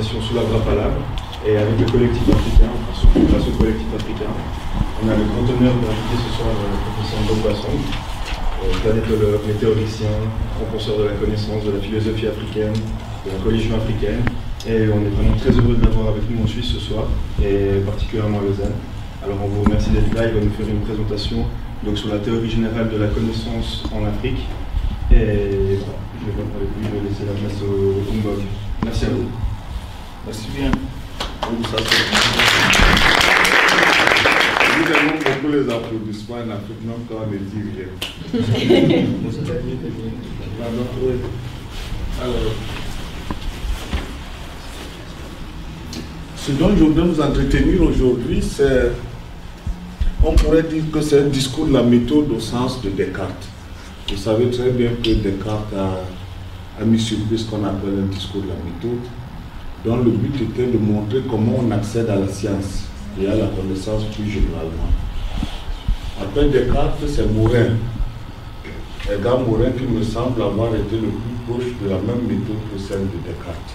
association sous la grappe à l'arbre et avec le collectif africain, enfin surtout grâce au collectif africain. On a le grand honneur d'inviter ce soir le professeur Ndobasson, planétologue, météoricien, propulseur de la connaissance, de la philosophie africaine, de la coalition africaine. Et on est vraiment très heureux de l'avoir avec nous en Suisse ce soir, et particulièrement à Lausanne. Alors on vous remercie d'être là, il va nous faire une présentation donc, sur la théorie générale de la connaissance en Afrique. Et voilà, je vais parler avec lui, je vais laisser la place au Mbog. Merci à vous. Merci bien. Nous aimons beaucoup les applaudissements en Afrique, même quand on ne dit rien. Alors, ce dont je voudrais nous entretenir aujourd'hui, c'est, on pourrait dire que c'est un discours de la méthode au sens de Descartes. Vous savez très bien que Descartes a mis sur pied ce qu'on appelle un discours de la méthode, dont le but était de montrer comment on accède à la science et à la connaissance plus généralement. Après Descartes, c'est Morin. Edgar Morin qui me semble avoir été le plus proche de la même méthode que celle de Descartes.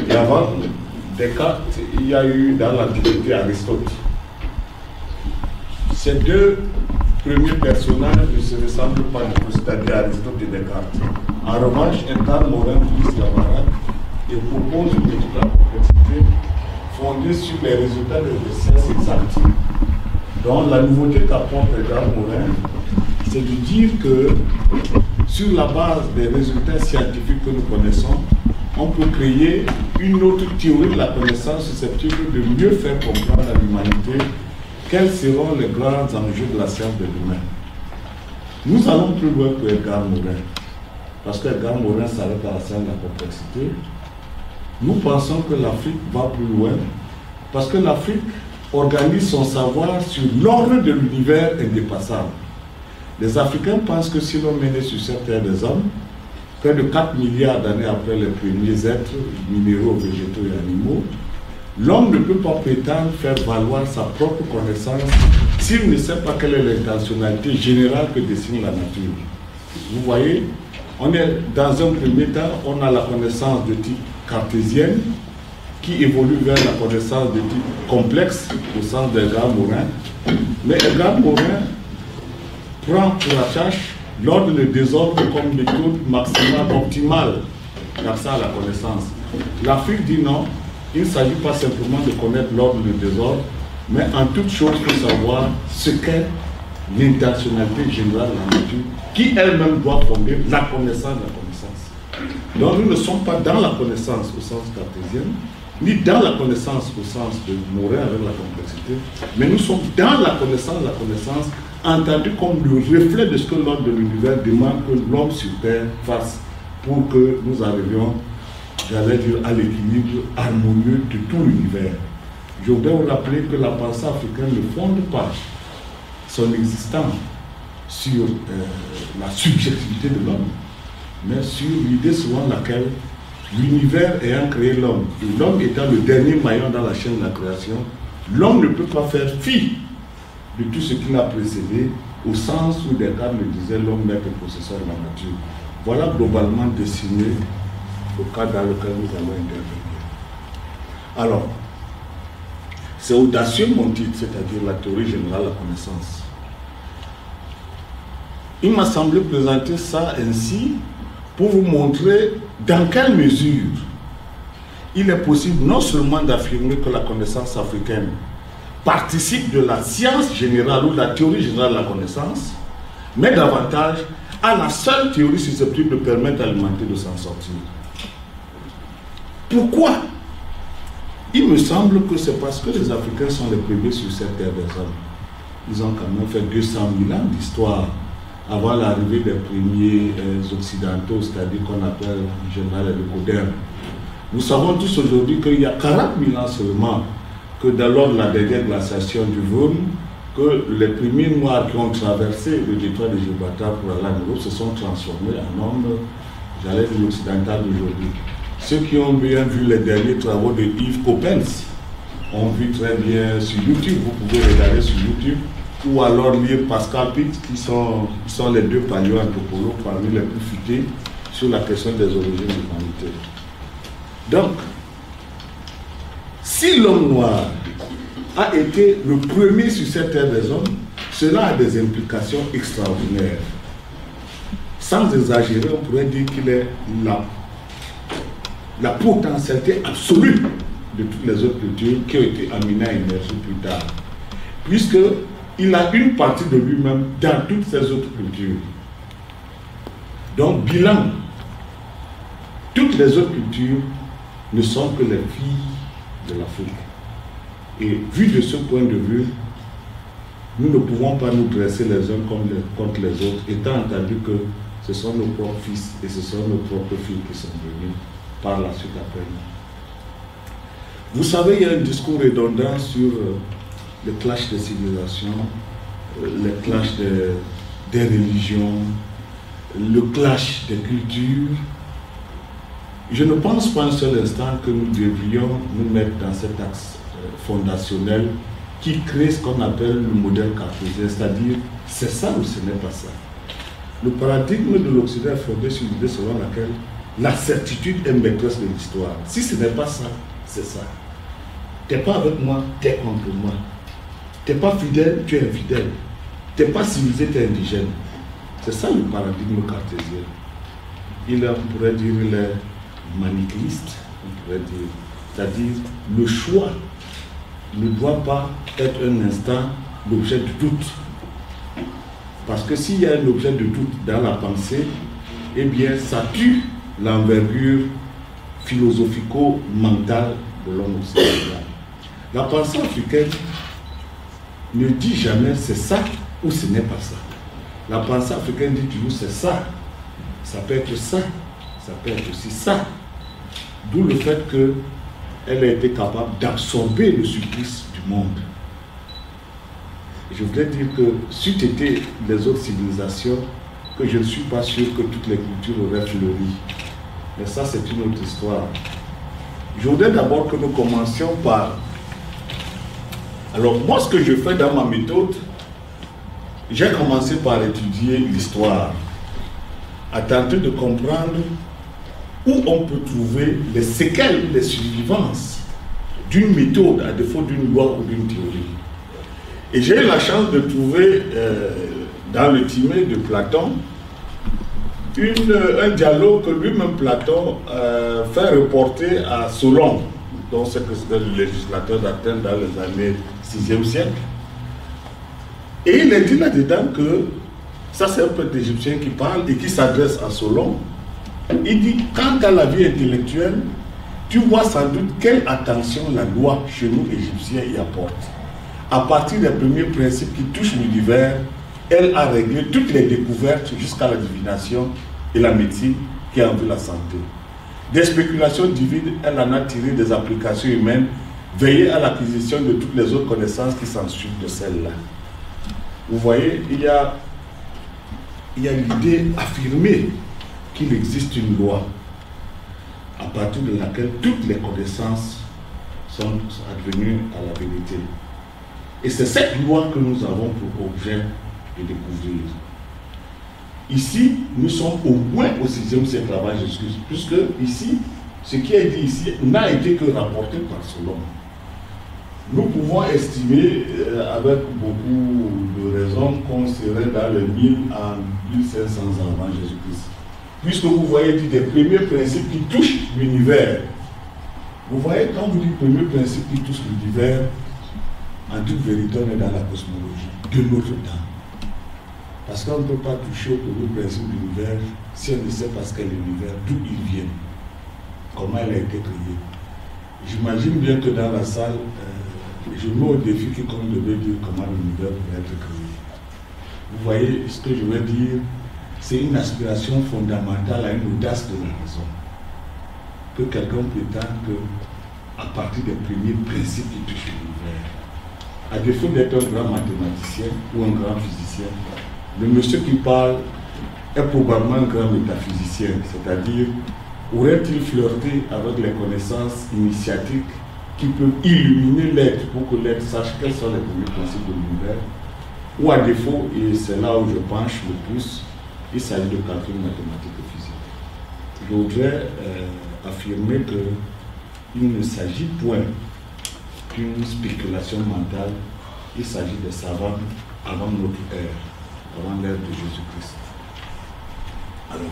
Et avant Descartes, il y a eu dans l'Antiquité Aristote. Ces deux premiers personnages ne se ressemblent pas du tout, c'est-à-dire Aristote et Descartes. En revanche, Edgar Morin plus camarade et propose une étude de la complexité fondée sur les résultats de sciences exactes. Donc la nouveauté qu'apporte Edgar Morin, c'est de dire que sur la base des résultats scientifiques que nous connaissons, on peut créer une autre théorie de la connaissance susceptible de mieux faire comprendre à l'humanité quels seront les grands enjeux de la science de l'humain. Nous allons plus loin que Edgar Morin, parce qu'Edgar Morin s'arrête à la science de la complexité. Nous pensons que l'Afrique va plus loin, parce que l'Afrique organise son savoir sur l'ordre de l'univers indépassable. Les Africains pensent que si l'homme est né sur cette terre des hommes, près de 4 milliards d'années après les premiers êtres minéraux, végétaux et animaux, l'homme ne peut pas prétendre faire valoir sa propre connaissance s'il ne sait pas quelle est l'intentionnalité générale que dessine la nature. Vous voyez, on est dans un premier temps, on a la connaissance de type cartésienne qui évolue vers la connaissance de type complexe au sens d'Edgar Morin. Mais Edgar Morin prend pour la tâche l'ordre et le désordre comme méthode maximale, optimale d'accès à la connaissance. L'Afrique dit non, il ne s'agit pas simplement de connaître l'ordre et le désordre, mais en toute chose il faut savoir ce qu'est l'intentionnalité générale de la nature, qui elle-même doit fonder la connaissance de la connaissance. Donc nous ne sommes pas dans la connaissance au sens cartésien, ni dans la connaissance au sens de Morin avec la complexité, mais nous sommes dans la connaissance entendu comme le reflet de ce que l'ordre de l'univers demande que l'homme sur Terre fasse pour que nous arrivions, j'allais dire, à l'équilibre harmonieux de tout l'univers. Je voudrais vous rappeler que la pensée africaine ne fonde pas son existence sur la subjectivité de l'homme, mais sur l'idée selon laquelle l'univers ayant créé l'homme, et l'homme étant le dernier maillon dans la chaîne de la création, l'homme ne peut pas faire fi de tout ce qui l'a précédé, au sens où Descartes le disait, l'homme maître et possesseur de la nature. Voilà globalement dessiné le cas dans lequel nous allons intervenir. Alors, c'est audacieux mon titre, c'est-à-dire la théorie générale de la connaissance. Il m'a semblé présenter ça ainsi pour vous montrer dans quelle mesure il est possible non seulement d'affirmer que la connaissance africaine participe de la science générale ou de la théorie générale de la connaissance, mais davantage à la seule théorie susceptible de permettre à l'humanité de s'en sortir. Pourquoi? Il me semble que c'est parce que les Africains sont les premiers sur cette terre des hommes. Ils ont quand même fait 200 000 ans d'histoire avant l'arrivée des premiers occidentaux, c'est-à-dire qu'on appelle en général les modernes. Nous savons tous aujourd'hui qu'il y a 40 000 ans seulement que lors de la dernière glaciation du Vosne, que les premiers Noirs qui ont traversé le détroit de Gibraltar pour aller en Europe se sont transformés en hommes, j'allais dire occidentaux d'aujourd'hui. Ceux qui ont bien vu les derniers travaux de Yves Coppens ont vu très bien sur YouTube, vous pouvez regarder sur YouTube, ou alors lire Pascal Pitt, qui sont les deux paléoanthropologues parmi les plus futés sur la question des origines de l'humanité. Donc, Si l'homme noir a été le premier sur cette terre des hommes, cela a des implications extraordinaires. Sans exagérer, on pourrait dire qu'il est la potentialité absolue de toutes les autres cultures qui ont été amenées à émerger plus tard. Puisqu'il a une partie de lui-même dans toutes ces autres cultures. Donc, bilan, toutes les autres cultures ne sont que les filles de l'Afrique. Et vu de ce point de vue, nous ne pouvons pas nous dresser les uns contre les autres, étant entendu que ce sont nos propres fils et ce sont nos propres filles qui sont venus par la suite après nous. Vous savez, il y a un discours redondant sur le clash des civilisations, le clash des religions, le clash des cultures. Je ne pense pas un seul instant que nous devrions nous mettre dans cet axe fondationnel qui crée ce qu'on appelle le modèle cartésien, c'est-à-dire c'est ça ou ce n'est pas ça. Le paradigme de l'Occident est fondé sur l'idée selon laquelle la certitude est maîtresse de l'histoire. Si ce n'est pas ça, c'est ça. Tu n'es pas avec moi, tu es contre moi. Tu n'es pas fidèle, tu es infidèle. Tu n'es pas civilisé, tu es indigène. C'est ça le paradigme cartésien. On pourrait dire, il est manichéiste, on pourrait dire. C'est-à-dire, le choix ne doit pas être un instant l'objet de doute. Parce que s'il y a un objet de doute dans la pensée, eh bien, ça tue l'envergure philosophico-mentale de l'homme occidental. La pensée africaine ne dit jamais c'est ça ou ce n'est pas ça. La pensée africaine dit toujours c'est ça. Ça peut être ça. Ça peut être aussi ça. D'où le fait qu'elle a été capable d'absorber le supplice du monde. Je voudrais dire que c'eût été les autres civilisations, que je ne suis pas sûr que toutes les cultures auraient fleuri. Mais ça, c'est une autre histoire. Je voudrais d'abord que nous commencions par... Alors, moi, ce que je fais dans ma méthode, j'ai commencé par étudier l'histoire, à tenter de comprendre où on peut trouver les séquelles, les survivances d'une méthode, à défaut d'une loi ou d'une théorie. Et j'ai eu la chance de trouver dans le Timée de Platon un dialogue que lui-même Platon fait reporter à Solon, dont c'est que c'était le législateur d'Athènes dans les années 6e siècle. Et il est dit là-dedans que, ça c'est un peuple égyptien qui parle et qui s'adresse à Solon. Il dit, quant à la vie intellectuelle, tu vois sans doute quelle attention la loi chez nous Égyptiens y apporte. À partir des premiers principes qui touchent l'univers, elle a réglé toutes les découvertes jusqu'à la divination et la médecine qui en veut la santé. Des spéculations divines, elle en a tiré des applications humaines, veillez à l'acquisition de toutes les autres connaissances qui s'ensuivent de celles-là. Vous voyez, il y a l'idée affirmée qu'il existe une loi à partir de laquelle toutes les connaissances sont advenues à la vérité. Et c'est cette loi que nous avons pour objet de découvrir. Ici, nous sommes au moins au 6e siècle avant Jésus-Christ, puisque ici, ce qui est dit ici n'a été que rapporté par Solon. Nous pouvons estimer avec beaucoup de raisons qu'on serait dans les 1000 à 1500 ans avant Jésus-Christ. Puisque vous voyez des premiers principes qui touchent l'univers. Vous voyez, quand vous dites premiers principes qui touchent l'univers, en toute vérité, on est dans la cosmologie de notre temps. Parce qu'on ne peut pas toucher au premier principe de l'univers si on ne sait pas ce qu'est l'univers, d'où il vient, comment il a été créé. J'imagine bien que dans la salle, je mets au défi quiconque devait dire comment l'univers pourrait être créé. Vous voyez, ce que je veux dire, c'est une aspiration fondamentale à une audace de la raison. Que quelqu'un prétende qu'à partir des premiers principes qui touchent l'univers, à défaut d'être un grand mathématicien ou un grand physicien, le monsieur qui parle est probablement un grand métaphysicien, c'est-à-dire aurait-il flirté avec les connaissances initiatiques qui peuvent illuminer l'être pour que l'être sache quels sont les premiers principes de l'univers, ou à défaut, et c'est là où je penche le plus, il s'agit de calcul mathématique et physique. Je voudrais affirmer qu'il ne s'agit point qu'une spéculation mentale. Il s'agit des savants avant notre ère, avant l'ère de Jésus-Christ. Alors,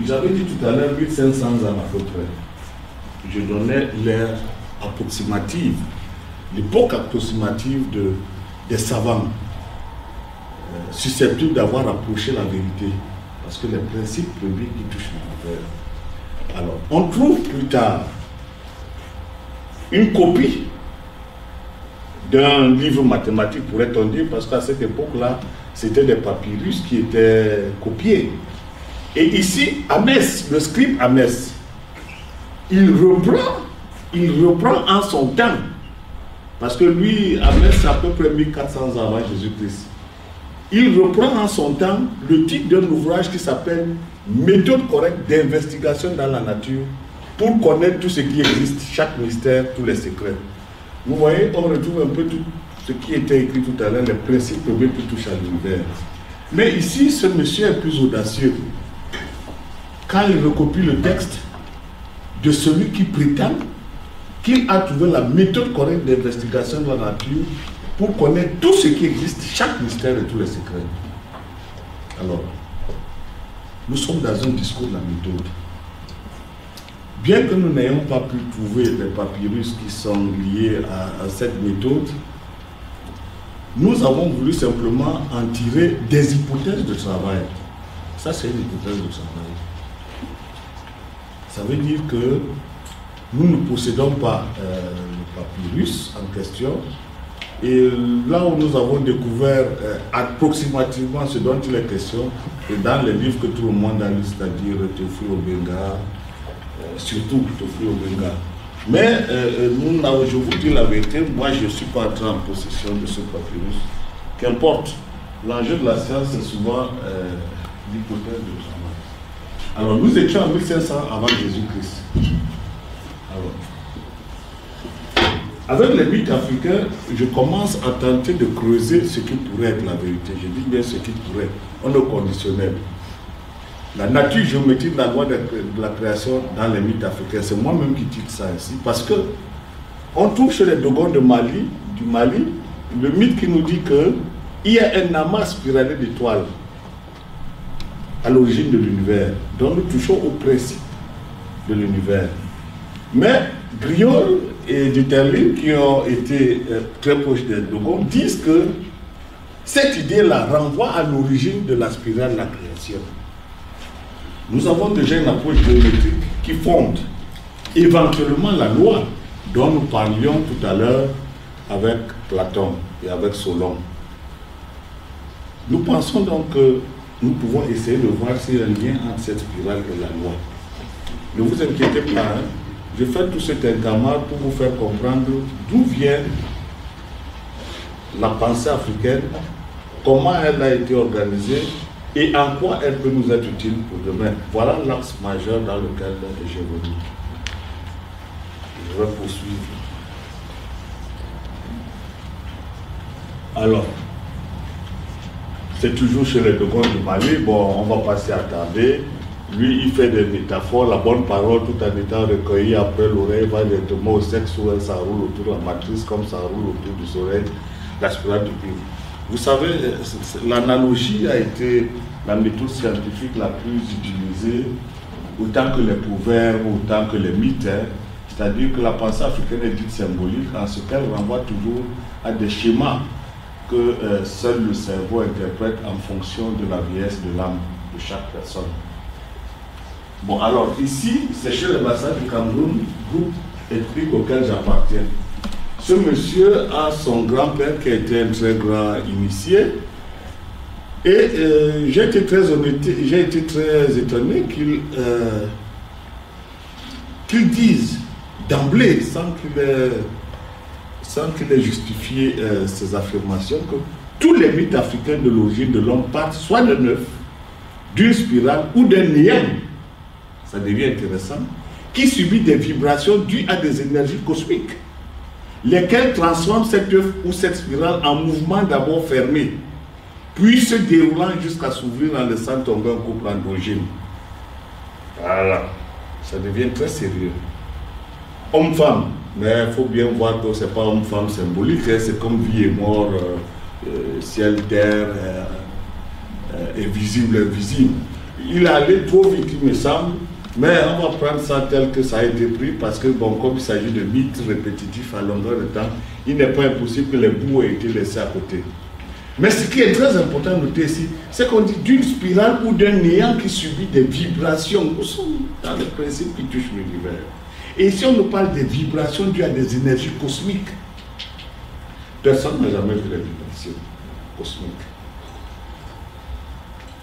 j'avais dit tout à l'heure 1500 ans à peu près. Je donnais l'ère approximative, l'époque approximative des savants susceptibles d'avoir approché la vérité. Parce que les principes premiers qui touchent l'univers. Alors, on trouve plus tard une copie d'un livre mathématique, pourrait-on dire, parce qu'à cette époque-là, c'était des papyrus qui étaient copiés. Et ici, Ahmès, le scribe Ahmès, il reprend en son temps, parce que lui, Ahmès, c'est à peu près 1400 ans avant Jésus-Christ. Il reprend en son temps le titre d'un ouvrage qui s'appelle « Méthode correcte d'investigation dans la nature pour connaître tout ce qui existe, chaque mystère, tous les secrets ». Vous voyez, on retrouve un peu tout ce qui était écrit tout à l'heure, les principes premiers qui touchent à l'univers. Mais ici, ce monsieur est plus audacieux. Quand il recopie le texte de celui qui prétend qu'il a trouvé la méthode correcte d'investigation de la nature pour connaître tout ce qui existe, chaque mystère et tous les secrets. Alors, nous sommes dans un discours de la méthode. Bien que nous n'ayons pas pu trouver les papyrus qui sont liés à cette méthode, nous avons voulu simplement en tirer des hypothèses de travail. Ça, c'est une hypothèse de travail. Ça veut dire que nous ne possédons pas le papyrus en question. Et là où nous avons découvert approximativement ce dont il est question, c'est dans les livres que tout le monde a lu, c'est-à-dire Théophile Obenga, surtout Théophile Obenga. Mais je vous dis la vérité, moi je ne suis pas entré en possession de ce papyrus. Qu'importe, l'enjeu de la science, c'est souvent l'hypothèse de travail. Alors nous étions en 1500 avant Jésus-Christ. Avec les mythes africains, je commence à tenter de creuser ce qui pourrait être la vérité. Je dis bien ce qui pourrait, on est au conditionnel. La nature géométrique de la loi de la création dans les mythes africains, c'est moi-même qui titre ça ici, parce que on trouve chez les Dogons du Mali, le mythe qui nous dit qu'il y a un amas spiralé d'étoiles à l'origine de l'univers, dont nous touchons au principe de l'univers. Mais Griol et Duterlin, qui ont été très proches des Dogons, disent que cette idée-là renvoie à l'origine de la spirale de la création. Nous avons déjà une approche géométrique qui fonde éventuellement la loi dont nous parlions tout à l'heure avec Platon et avec Solon. Nous pensons donc que nous pouvons essayer de voir s'il y a un lien entre cette spirale et la loi. Ne vous inquiétez pas, hein? Je fais tout cet entamage pour vous faire comprendre d'où vient la pensée africaine, comment elle a été organisée et en quoi elle peut nous être utile pour demain. Voilà l'axe majeur dans lequel j'évolue. Je vais poursuivre. Alors, c'est toujours chez les Dogons du Mali. Bon, on va passer à tarder. Lui, il fait des métaphores, la bonne parole, tout en étant recueilli après l'oreille, va directement au sexe où ça roule autour de la matrice, comme ça roule autour du soleil, la spirale du cuivre. Vous savez, l'analogie a été la méthode scientifique la plus utilisée, autant que les proverbes, autant que les mythes. C'est-à-dire que la pensée africaine est dite symbolique, en ce qu'elle renvoie toujours à des schémas que seul le cerveau interprète en fonction de la vieillesse de l'âme de chaque personne. Bon, alors ici, c'est chez le bassin du Cameroun, groupe ethnique auquel j'appartiens. Ce monsieur a son grand-père qui a été un très grand initié. Et j'ai été très étonné qu'il dise d'emblée, sans qu'il ait justifié ses affirmations, que tous les mythes africains de l'origine de l'homme partent soit d'un œuf, d'une spirale ou d'un néant. Ça devient intéressant, qui subit des vibrations dues à des énergies cosmiques, lesquelles transforment cet œuf ou cette spirale en mouvement d'abord fermé, puis se déroulant jusqu'à s'ouvrir en laissant tomber un couple androgyne. Voilà, ça devient très sérieux. Homme-femme, mais il faut bien voir que ce n'est pas homme-femme symbolique, hein, c'est comme vie et mort, ciel, terre, invisible, invisible. Il est allé trop vite, il me semble, mais on va prendre ça tel que ça a été pris parce que, bon, comme il s'agit de mythes répétitifs à longueur de temps, il n'est pas impossible que les bouts aient été laissés à côté. Mais ce qui est très important à noter ici, c'est qu'on dit d'une spirale ou d'un néant qui subit des vibrations. Nous sommes dans les principes qui touchent l'univers. Et si on nous parle des vibrations dues à des énergies cosmiques, personne n'a jamais vu les vibrations cosmiques.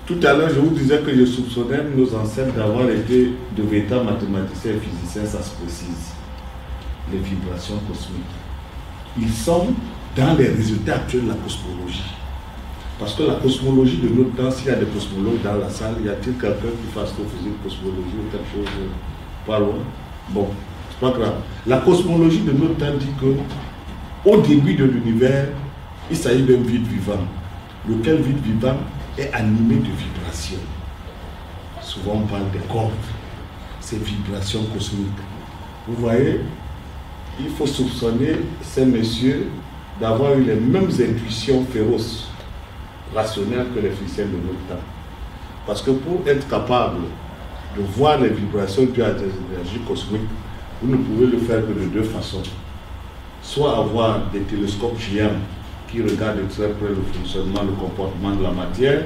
Tout à l'heure, je vous disais que je soupçonnais nos ancêtres d'avoir été de véritables mathématiciens et physiciens, ça se précise. Les vibrations cosmiques. Ils sont dans les résultats actuels de la cosmologie. Parce que la cosmologie de notre temps, s'il y a des cosmologues dans la salle, y a-t-il quelqu'un qui fasse physique, cosmologie ou quelque chose pas loin? Bon, c'est pas grave. La cosmologie de notre temps dit que, au début de l'univers, il s'agit d'un vide vivant. Lequel vide vivant est animé de vibrations. Souvent on parle des cordes, ces vibrations cosmiques. Vous voyez, il faut soupçonner ces messieurs d'avoir eu les mêmes intuitions féroces, rationnelles que les physiciens de notre temps. Parce que pour être capable de voir les vibrations dues à des énergies cosmiques, vous ne pouvez le faire que de deux façons. Soit avoir des télescopes géants qui regardent de très près le fonctionnement, le comportement de la matière,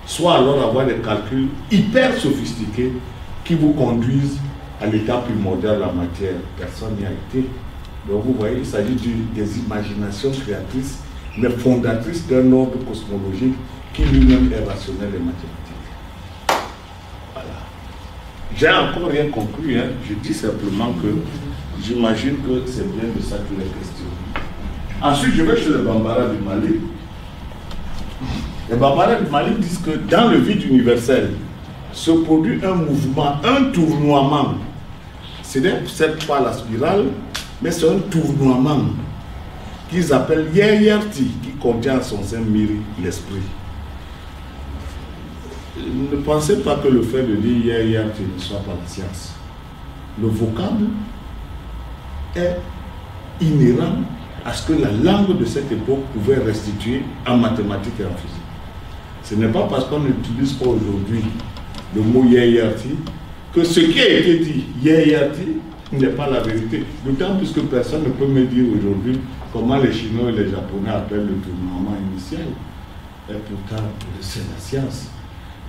soit alors avoir des calculs hyper sophistiqués qui vous conduisent à l'état primordial de la matière. Personne n'y a été. Donc vous voyez, il s'agit des imaginations créatrices, mais fondatrices d'un ordre cosmologique qui lui-même est rationnel et mathématique. Voilà. J'ai encore rien conclu, hein. Je dis simplement que j'imagine que c'est bien de ça qu'il est question. Ensuite, je vais chez les Bambara du Mali. Les Bambara du Mali disent que dans le vide universel se produit un mouvement, un tournoiement. Ce n'est pas la spirale, mais c'est un tournoiement qu'ils appellent Yeyerti, qui contient en son sein Miri, l'esprit. Ne pensez pas que le fait de dire Yeyerti ne soit pas la science. Le vocable est inhérent à ce que la langue de cette époque pouvait restituer en mathématiques et en physique. Ce n'est pas parce qu'on n'utilise pas aujourd'hui le mot Yeyerti que ce qui a été dit Yeyerti n'est pas la vérité. D'autant plus que personne ne peut me dire aujourd'hui comment les Chinois et les Japonais appellent le tournoiement initial. Et pourtant, c'est la science.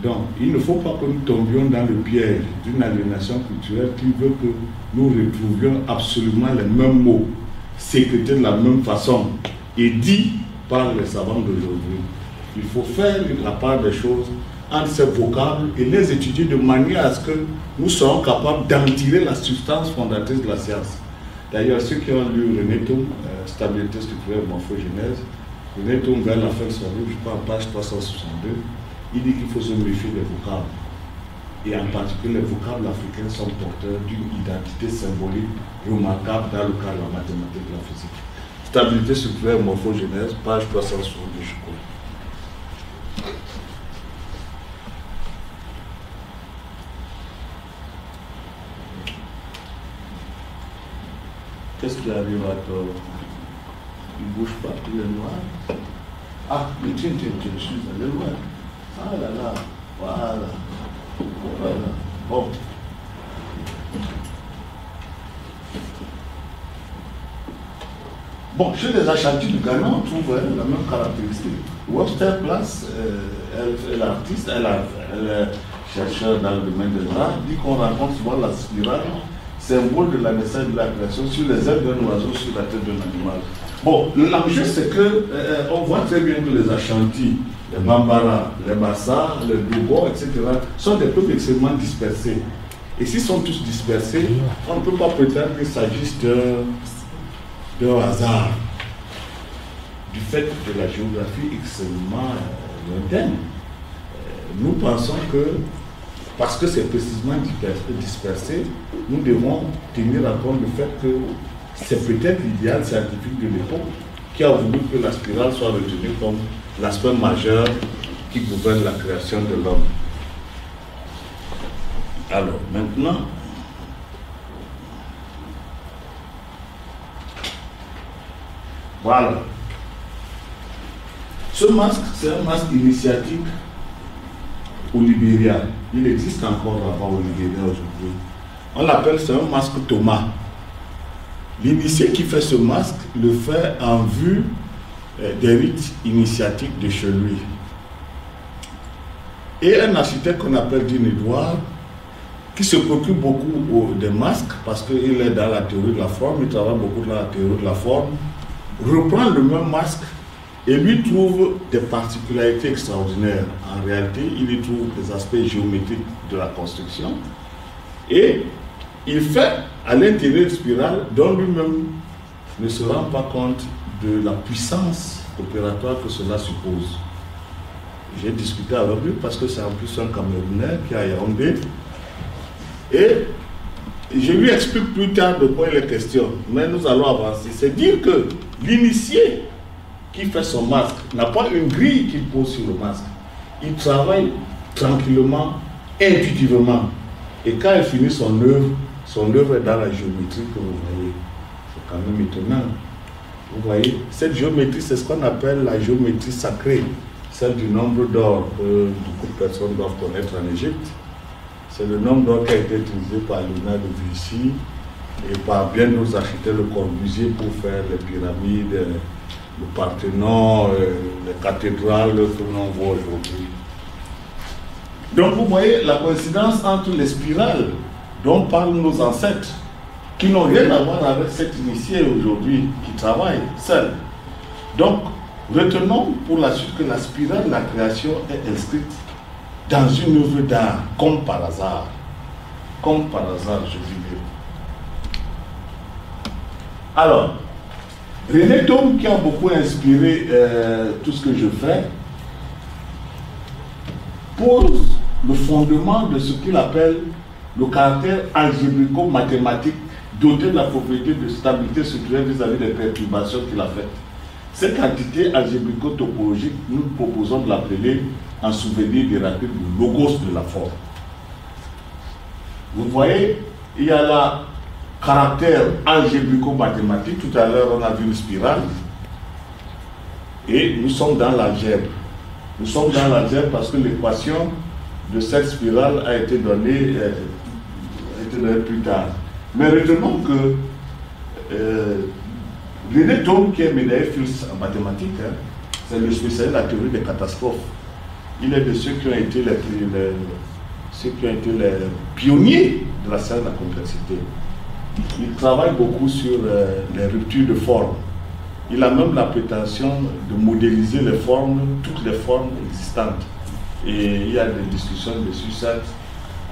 Donc, il ne faut pas que nous tombions dans le piège d'une aliénation culturelle qui veut que nous retrouvions absolument les mêmes mots, sécrétés de la même façon et dits par les savants d'aujourd'hui. Il faut faire la part des choses entre ces vocables et les étudier de manière à ce que nous soyons capables d'en tirer la substance fondatrice de la science. D'ailleurs, ceux qui ont lu René Thom, Stabilité structurelle morphogénèse, René Thom, vers la fin de son livre, je crois en page 362, il dit qu'il faut se méfier des vocables. Et en particulier, les vocables africains sont porteurs d'une identité symbolique remarquable dans le cadre de la mathématique et de la physique. Stabilité structurelle morphogénèse, page 362, je crois. Qu'est-ce qui arrive à toi? Il ne bouge pas, il est noir. Ah, mais tiens, je suis allé loin. Ah là là, voilà. Voilà. Bon. Bon, chez les Ashanti du Ghana, on trouve la même caractéristique. Webster Place, elle est artiste, elle est chercheur dans le domaine de l'art, dit qu'on rencontre souvent la spirale, symbole de la naissance de la création, sur les ailes d'un oiseau, sur la tête d'un animal. Bon, l'enjeu c'est que on voit très bien que les Ashanti, les Bambara, les Bassa, les Dogo, etc., sont des peuples extrêmement dispersés. Et s'ils sont tous dispersés, on ne peut pas prétendre qu'il s'agisse d'un hasard, du fait de la géographie extrêmement lointaine. Nous pensons que, parce que c'est précisément dispersé, nous devons tenir à compte du fait que c'est peut-être l'idéal scientifique de l'époque qui a voulu que la spirale soit retenue comme l'aspect majeur qui gouverne la création de l'homme. Alors, maintenant, voilà. Ce masque, c'est un masque initiatique au Libéria. Il existe encore là-bas au Libéria aujourd'hui. On l'appelle, c'est un masque Thomas. L'initié qui fait ce masque le fait en vue des rites initiatiques de chez lui. Et un architecte qu'on appelle Dean Edouard, qui se préoccupe beaucoup des masques, parce qu'il est dans la théorie de la forme, il travaille beaucoup dans la théorie de la forme, reprend le même masque et lui trouve des particularités extraordinaires. En réalité, il y trouve des aspects géométriques de la construction et il fait à l'intérieur de spirale dont lui-même ne se rend pas compte de la puissance opératoire que cela suppose. J'ai discuté avec lui parce que c'est en plus un Camerounais qui est à Yaoundé et je lui explique plus tard de quoi il est question, mais nous allons avancer. C'est dire que l'initié qui fait son masque n'a pas une grille qu'il pose sur le masque. Il travaille tranquillement, intuitivement. Et quand il finit son œuvre est dans la géométrie que vous voyez. C'est quand même étonnant. Vous voyez, cette géométrie, c'est ce qu'on appelle la géométrie sacrée, celle du nombre d'or que beaucoup de personnes doivent connaître en Égypte. C'est le nombre d'or qui a été utilisé par Léonard de Vinci et par bien d'autres architectes, le Corbusier, pour faire les pyramides, le Parthénon, les cathédrales que l'on voit aujourd'hui. Donc vous voyez la coïncidence entre les spirales dont parlent nos ancêtres, qui n'ont rien à voir avec cet initié aujourd'hui, qui travaille seul. Donc, retenons pour la suite que la spirale de la création est inscrite dans une œuvre d'art, comme par hasard. Comme par hasard, je dirais. Alors, René Thom, qui a beaucoup inspiré tout ce que je fais, pose le fondement de ce qu'il appelle le caractère algébrico-mathématique doté de la propriété de stabilité structurelle vis-à-vis des perturbations qu'il a faites. Cette quantité algébrico-topologique, nous proposons de l'appeler en souvenir des rapides le logos de la forme. Vous voyez, il y a là caractère algébrico-mathématique. Tout à l'heure, on a vu une spirale. Et nous sommes dans l'algèbre. Nous sommes dans l'algèbre parce que l'équation de cette spirale a été donnée plus tard. Mais retenons que René Thom, qui est médaillé Fields en mathématiques, c'est le spécialiste de la théorie des catastrophes. Il est de ceux qui ont été les pionniers de la science de la complexité. Il travaille beaucoup sur les ruptures de forme. Il a même la prétention de modéliser les formes, toutes les formes existantes. Et il y a des discussions dessus, certes,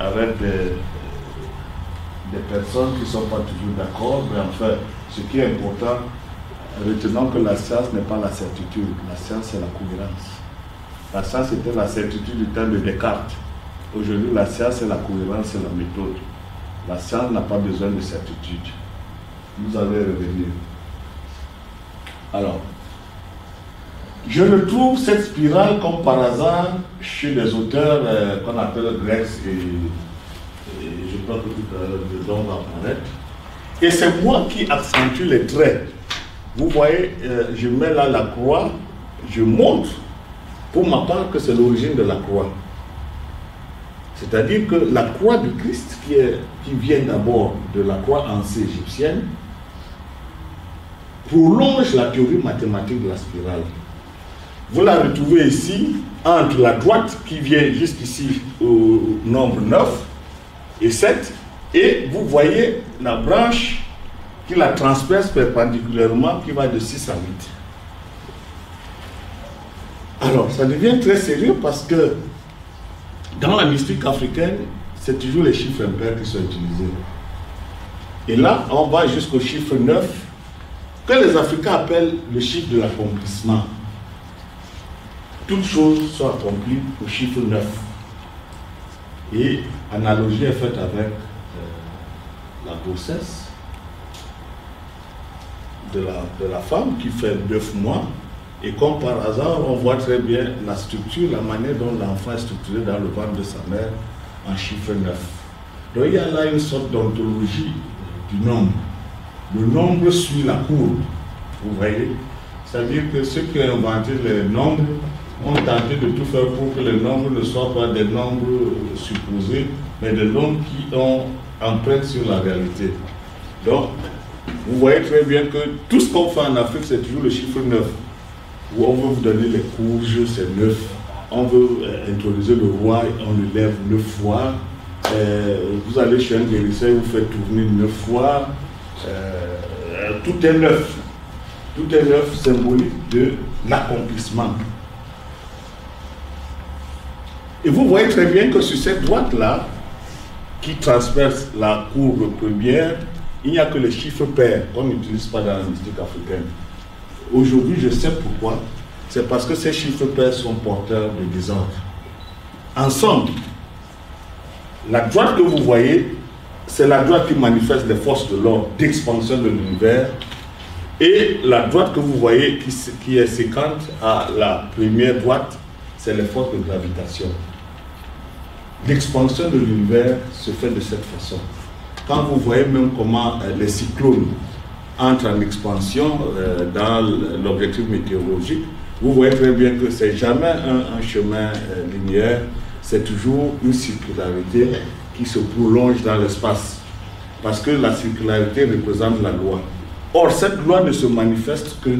avec des personnes qui ne sont pas toujours d'accord, mais enfin, ce qui est important, retenons que la science n'est pas la certitude, la science c'est la cohérence. La science était la certitude du temps de Descartes. Aujourd'hui, la science c'est la cohérence, c'est la méthode. La science n'a pas besoin de certitude. Vous allez revenir. Alors, je retrouve cette spirale comme par hasard chez des auteurs qu'on appelle grecs et je crois que tout à l'heure le don va apparaître. Et c'est moi qui accentue les traits. Vous voyez, je mets là la croix, je montre pour ma part que c'est l'origine de la croix. C'est-à-dire que la croix du Christ, qui vient d'abord de la croix ancienne égyptienne, prolonge la théorie mathématique de la spirale. Vous la retrouvez ici, entre la droite qui vient jusqu'ici au nombre 9 et 7, et vous voyez la branche qui la transperce perpendiculairement, qui va de 6 à 8. Alors, ça devient très sérieux parce que dans la mystique africaine, c'est toujours les chiffres impairs qui sont utilisés. Et là, on va jusqu'au chiffre 9, que les Africains appellent le chiffre de l'accomplissement. Toutes choses sont accomplies au chiffre 9. Et analogie est faite avec la grossesse de la femme qui fait 9 mois Et comme par hasard, on voit très bien la structure, la manière dont l'enfant est structuré dans le ventre de sa mère en chiffre 9. Donc il y a là une sorte d'ontologie du nombre. Le nombre suit la courbe, vous voyez. C'est-à-dire que ceux qui ont inventé les nombres ont tenté de tout faire pour que les nombres ne soient pas des nombres supposés, mais des nombres qui ont empreinte sur la réalité. Donc, vous voyez très bien que tout ce qu'on fait en Afrique, c'est toujours le chiffre 9. Où on veut vous donner les courges, c'est 9. On veut introduire le roi, on le lève 9 fois. Vous allez chez un guérisseur, vous faites tourner 9 fois. Tout est neuf. Tout est neuf, symbolique de l'accomplissement. Et vous voyez très bien que sur cette droite-là, qui transperce la courbe première, il n'y a que les chiffres pairs qu'on n'utilise pas dans la mystique africaine. Aujourd'hui, je sais pourquoi. C'est parce que ces chiffres pairs sont porteurs de désordre. En somme, la droite que vous voyez, c'est la droite qui manifeste les forces de l'ordre d'expansion de l'univers. Et la droite que vous voyez, qui est séquente à la première droite, c'est les forces de gravitation. L'expansion de l'univers se fait de cette façon. Quand vous voyez même comment les cyclones entrent en expansion dans l'objectif météorologique, vous voyez très bien que ce n'est jamais un chemin linéaire, c'est toujours une circularité qui se prolonge dans l'espace. Parce que la circularité représente la loi. Or, cette loi ne se manifeste que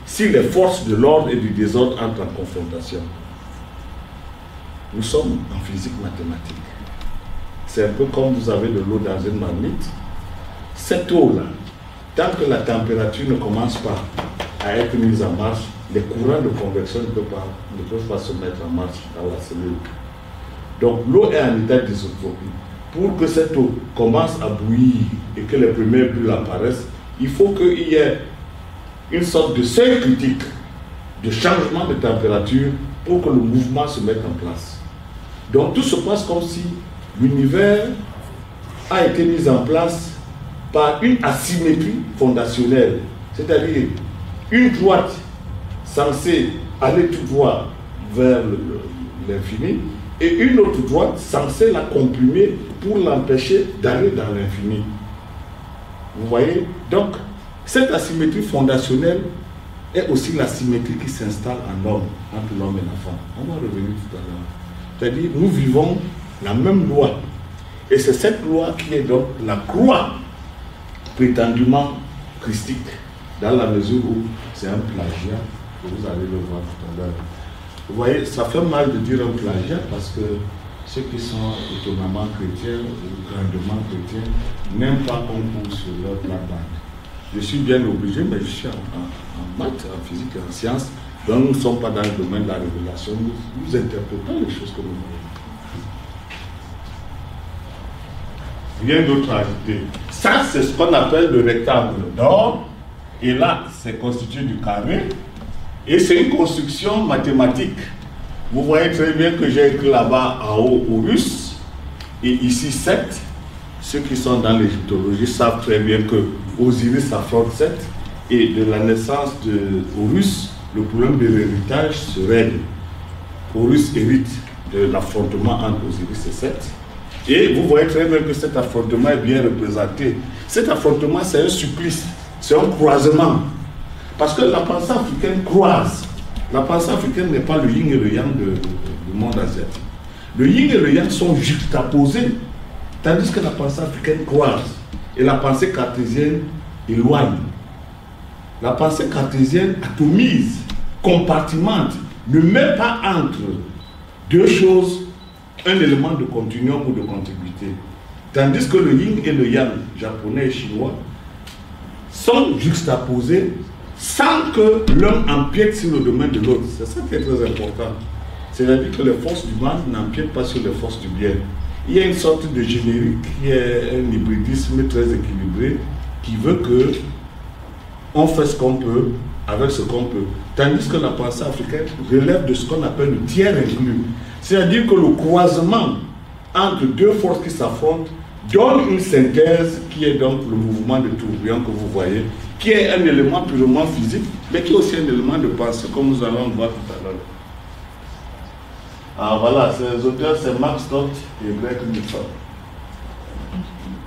si les forces de l'ordre et du désordre entrent en confrontation. Nous sommes en physique mathématique. C'est un peu comme vous avez de l'eau dans une marmite. Cette eau-là, tant que la température ne commence pas à être mise en marche, les courants de convection ne peuvent pas se mettre en marche dans la cellule. Donc l'eau est en état d'isotropie. Pour que cette eau commence à bouillir et que les premières bulles apparaissent, il faut qu'il y ait une sorte de seuil critique de changement de température pour que le mouvement se mette en place. Donc tout se passe comme si l'univers a été mis en place par une asymétrie fondationnelle, c'est-à-dire une droite censée aller tout droit vers l'infini et une autre droite censée la comprimer pour l'empêcher d'aller dans l'infini. Vous voyez? Donc, cette asymétrie fondationnelle est aussi l'asymétrie qui s'installe en homme, entre l'homme et la femme. On va revenir tout à l'heure. C'est-à-dire, nous vivons la même loi. Et c'est cette loi qui est donc la croix prétendument christique, dans la mesure où c'est un plagiat, vous allez le voir tout à l'heure. Vous voyez, ça fait mal de dire un plagiat parce que ceux qui sont étonnamment chrétiens ou grandement chrétiens n'aiment pas qu'on court sur leur plate-bande. Je suis bien obligé, mais je suis en maths, en physique et en sciences, donc nous ne sommes pas dans le domaine de la révélation, nous interprétons les choses que nous voyons. Rien d'autre à ajouter. Ça, c'est ce qu'on appelle le rectangle d'or, et là, c'est constitué du carré, et c'est une construction mathématique. Vous voyez très bien que j'ai écrit là-bas en haut Horus, et ici 7. Ceux qui sont dans l'égyptologie savent très bien que Osiris affronte 7, et de la naissance de Horus, le problème de l'héritage se règle. Horus hérite de l'affrontement entre Osiris et 7. Et vous voyez très bien que cet affrontement est bien représenté. Cet affrontement, c'est un supplice, c'est un croisement. Parce que la pensée africaine croise. La pensée africaine n'est pas le yin et le yang du monde asiatique. Le yin et le yang sont juxtaposés, tandis que la pensée africaine croise. Et la pensée cartésienne éloigne. La pensée cartésienne atomise, compartimente, ne met pas entre deux choses un élément de continuum ou de contiguïté. Tandis que le yin et le yang, japonais et chinois, sont juxtaposés sans que l'un empiète sur le domaine de l'autre. C'est ça qui est très important. C'est-à-dire que les forces du mal n'empiètent pas sur les forces du bien. Il y a une sorte de générique qui est un hybridisme très équilibré qui veut que on fait ce qu'on peut avec ce qu'on peut. Tandis que la pensée africaine relève de ce qu'on appelle le tiers inclus. C'est-à-dire que le croisement entre deux forces qui s'affrontent donne une synthèse qui est donc le mouvement de tourbillon que vous voyez, qui est un élément purement physique, mais qui est aussi un élément de pensée, comme nous allons le voir tout à l'heure. Ah voilà, ces auteurs, c'est Max Stott et Greg Nixon.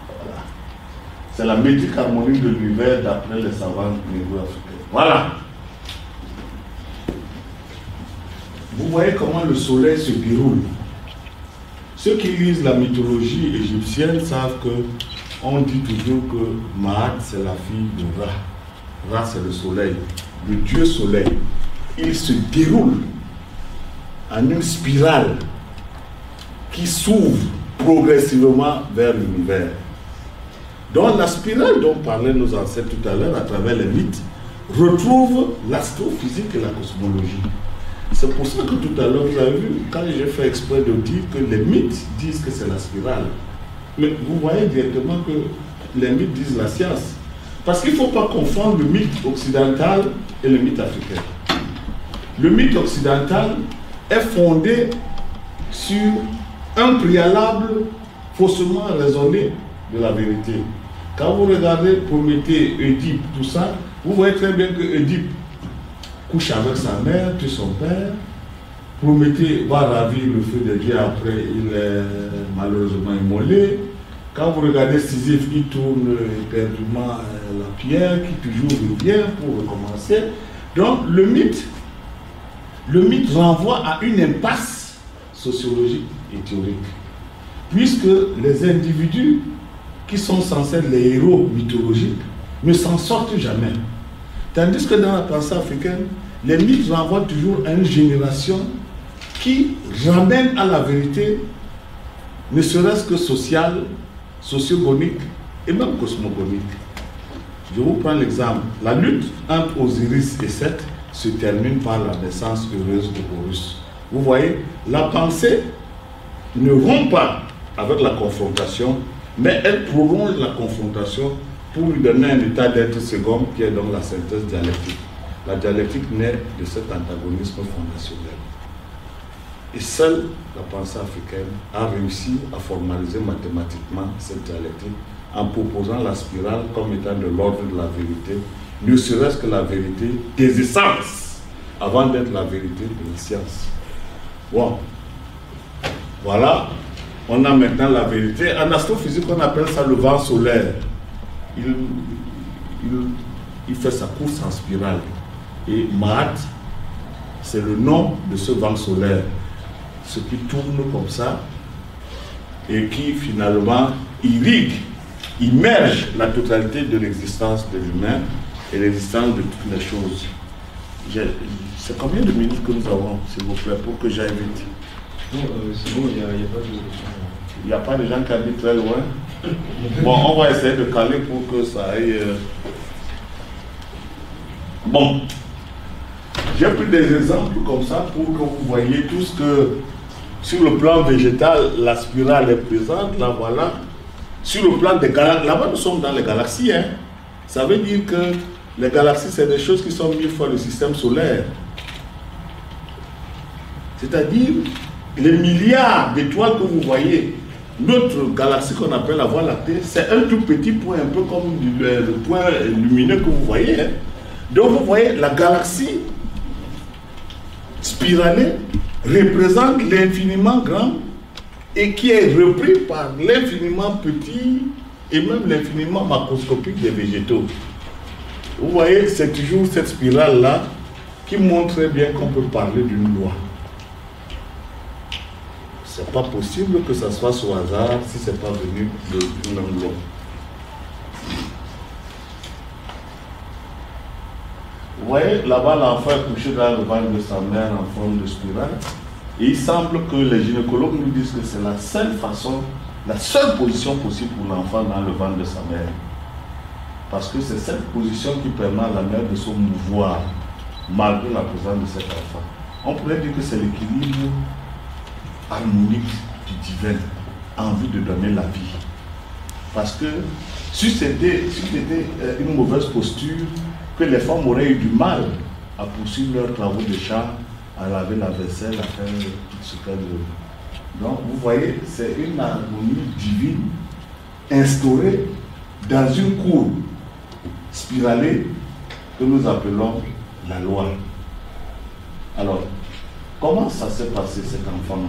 Voilà. C'est la métrique harmonique de l'univers d'après les savants néo-africains. Voilà. Vous voyez comment le soleil se déroule. Ceux qui lisent la mythologie égyptienne savent que on dit toujours que Maat c'est la fille de Ra. Ra c'est le soleil, le dieu soleil. Il se déroule en une spirale qui s'ouvre progressivement vers l'univers. Donc la spirale dont parlaient nos ancêtres tout à l'heure à travers les mythes retrouve l'astrophysique et la cosmologie. C'est pour ça que tout à l'heure, vous avez vu, quand j'ai fait exprès de dire que les mythes disent que c'est la spirale, mais vous voyez directement que les mythes disent la science. Parce qu'il ne faut pas confondre le mythe occidental et le mythe africain. Le mythe occidental est fondé sur un préalable faussement raisonné de la vérité. Quand vous regardez Prométhée, Oedipe, tout ça, vous voyez très bien que Oedipe couche avec sa mère, tue son père. Prométhée va ravir le feu de Dieu, après il est malheureusement immolé. Quand vous regardez Sisyphe, il tourne éperdument la pierre, qui toujours revient pour recommencer. Donc le mythe renvoie à une impasse sociologique et théorique. Puisque les individus qui sont censés être les héros mythologiques ne s'en sortent jamais. Tandis que dans la pensée africaine, les mythes renvoient toujours à une génération qui ramène à la vérité, ne serait-ce que sociale, sociogonique et même cosmogonique. Je vous prends l'exemple. La lutte entre Osiris et Seth se termine par la naissance heureuse de Horus. Vous voyez, la pensée ne rompt pas avec la confrontation, mais elle prolonge la confrontation pour lui donner un état d'être second qui est donc la synthèse dialectique. La dialectique naît de cet antagonisme fondationnel. Et seule la pensée africaine a réussi à formaliser mathématiquement cette dialectique en proposant la spirale comme étant de l'ordre de la vérité, ne serait-ce que la vérité des essences, avant d'être la vérité de la science. Bon, voilà, on a maintenant la vérité. En astrophysique, on appelle ça le vent solaire. Il fait sa course en spirale. Et Maat, c'est le nom de ce vent solaire. Ce qui tourne comme ça et qui finalement irrigue, immerge la totalité de l'existence de l'humain et l'existence de toutes les choses. C'est combien de minutes que nous avons, s'il vous plaît, pour que j'aille vite? Non, c'est bon, il n'y a pas de... Il n'y a pas de gens qui habitent très loin. Bon, on va essayer de caler pour que ça aille... Bon. J'ai pris des exemples comme ça pour que vous voyez tout ce que, sur le plan végétal, la spirale est présente, là voilà. Sur le plan des galaxies, là-bas nous sommes dans les galaxies, hein. Ça veut dire que les galaxies, c'est des choses qui sont 1000 fois le système solaire. C'est-à-dire, les milliards d'étoiles que vous voyez, notre galaxie qu'on appelle la Voie lactée, c'est un tout petit point, un peu comme le point lumineux que vous voyez, hein. Donc vous voyez, la galaxie spiralée représente l'infiniment grand et qui est repris par l'infiniment petit et même l'infiniment macroscopique des végétaux. Vous voyez, c'est toujours cette spirale-là qui montre très bien qu'on peut parler d'une loi. C'est pas possible que ça soit au hasard si ce n'est pas venu d'une même loi. Vous voyez, là-bas, l'enfant est couché dans le ventre de sa mère en forme de spirale. Et il semble que les gynécologues nous disent que c'est la seule façon, la seule position possible pour l'enfant dans le ventre de sa mère. Parce que c'est cette position qui permet à la mère de se mouvoir malgré la présence de cet enfant. On pourrait dire que c'est l'équilibre harmonique du divin en vue de donner la vie. Parce que si c'était une mauvaise posture, que les femmes auraient eu du mal à poursuivre leurs travaux de champ, à laver la vaisselle, à faire tout ce qu'elles veulent. Donc, vous voyez, c'est une harmonie divine instaurée dans une cour. spiralée que nous appelons la loi. Alors, comment ça s'est passé cet enfant-là?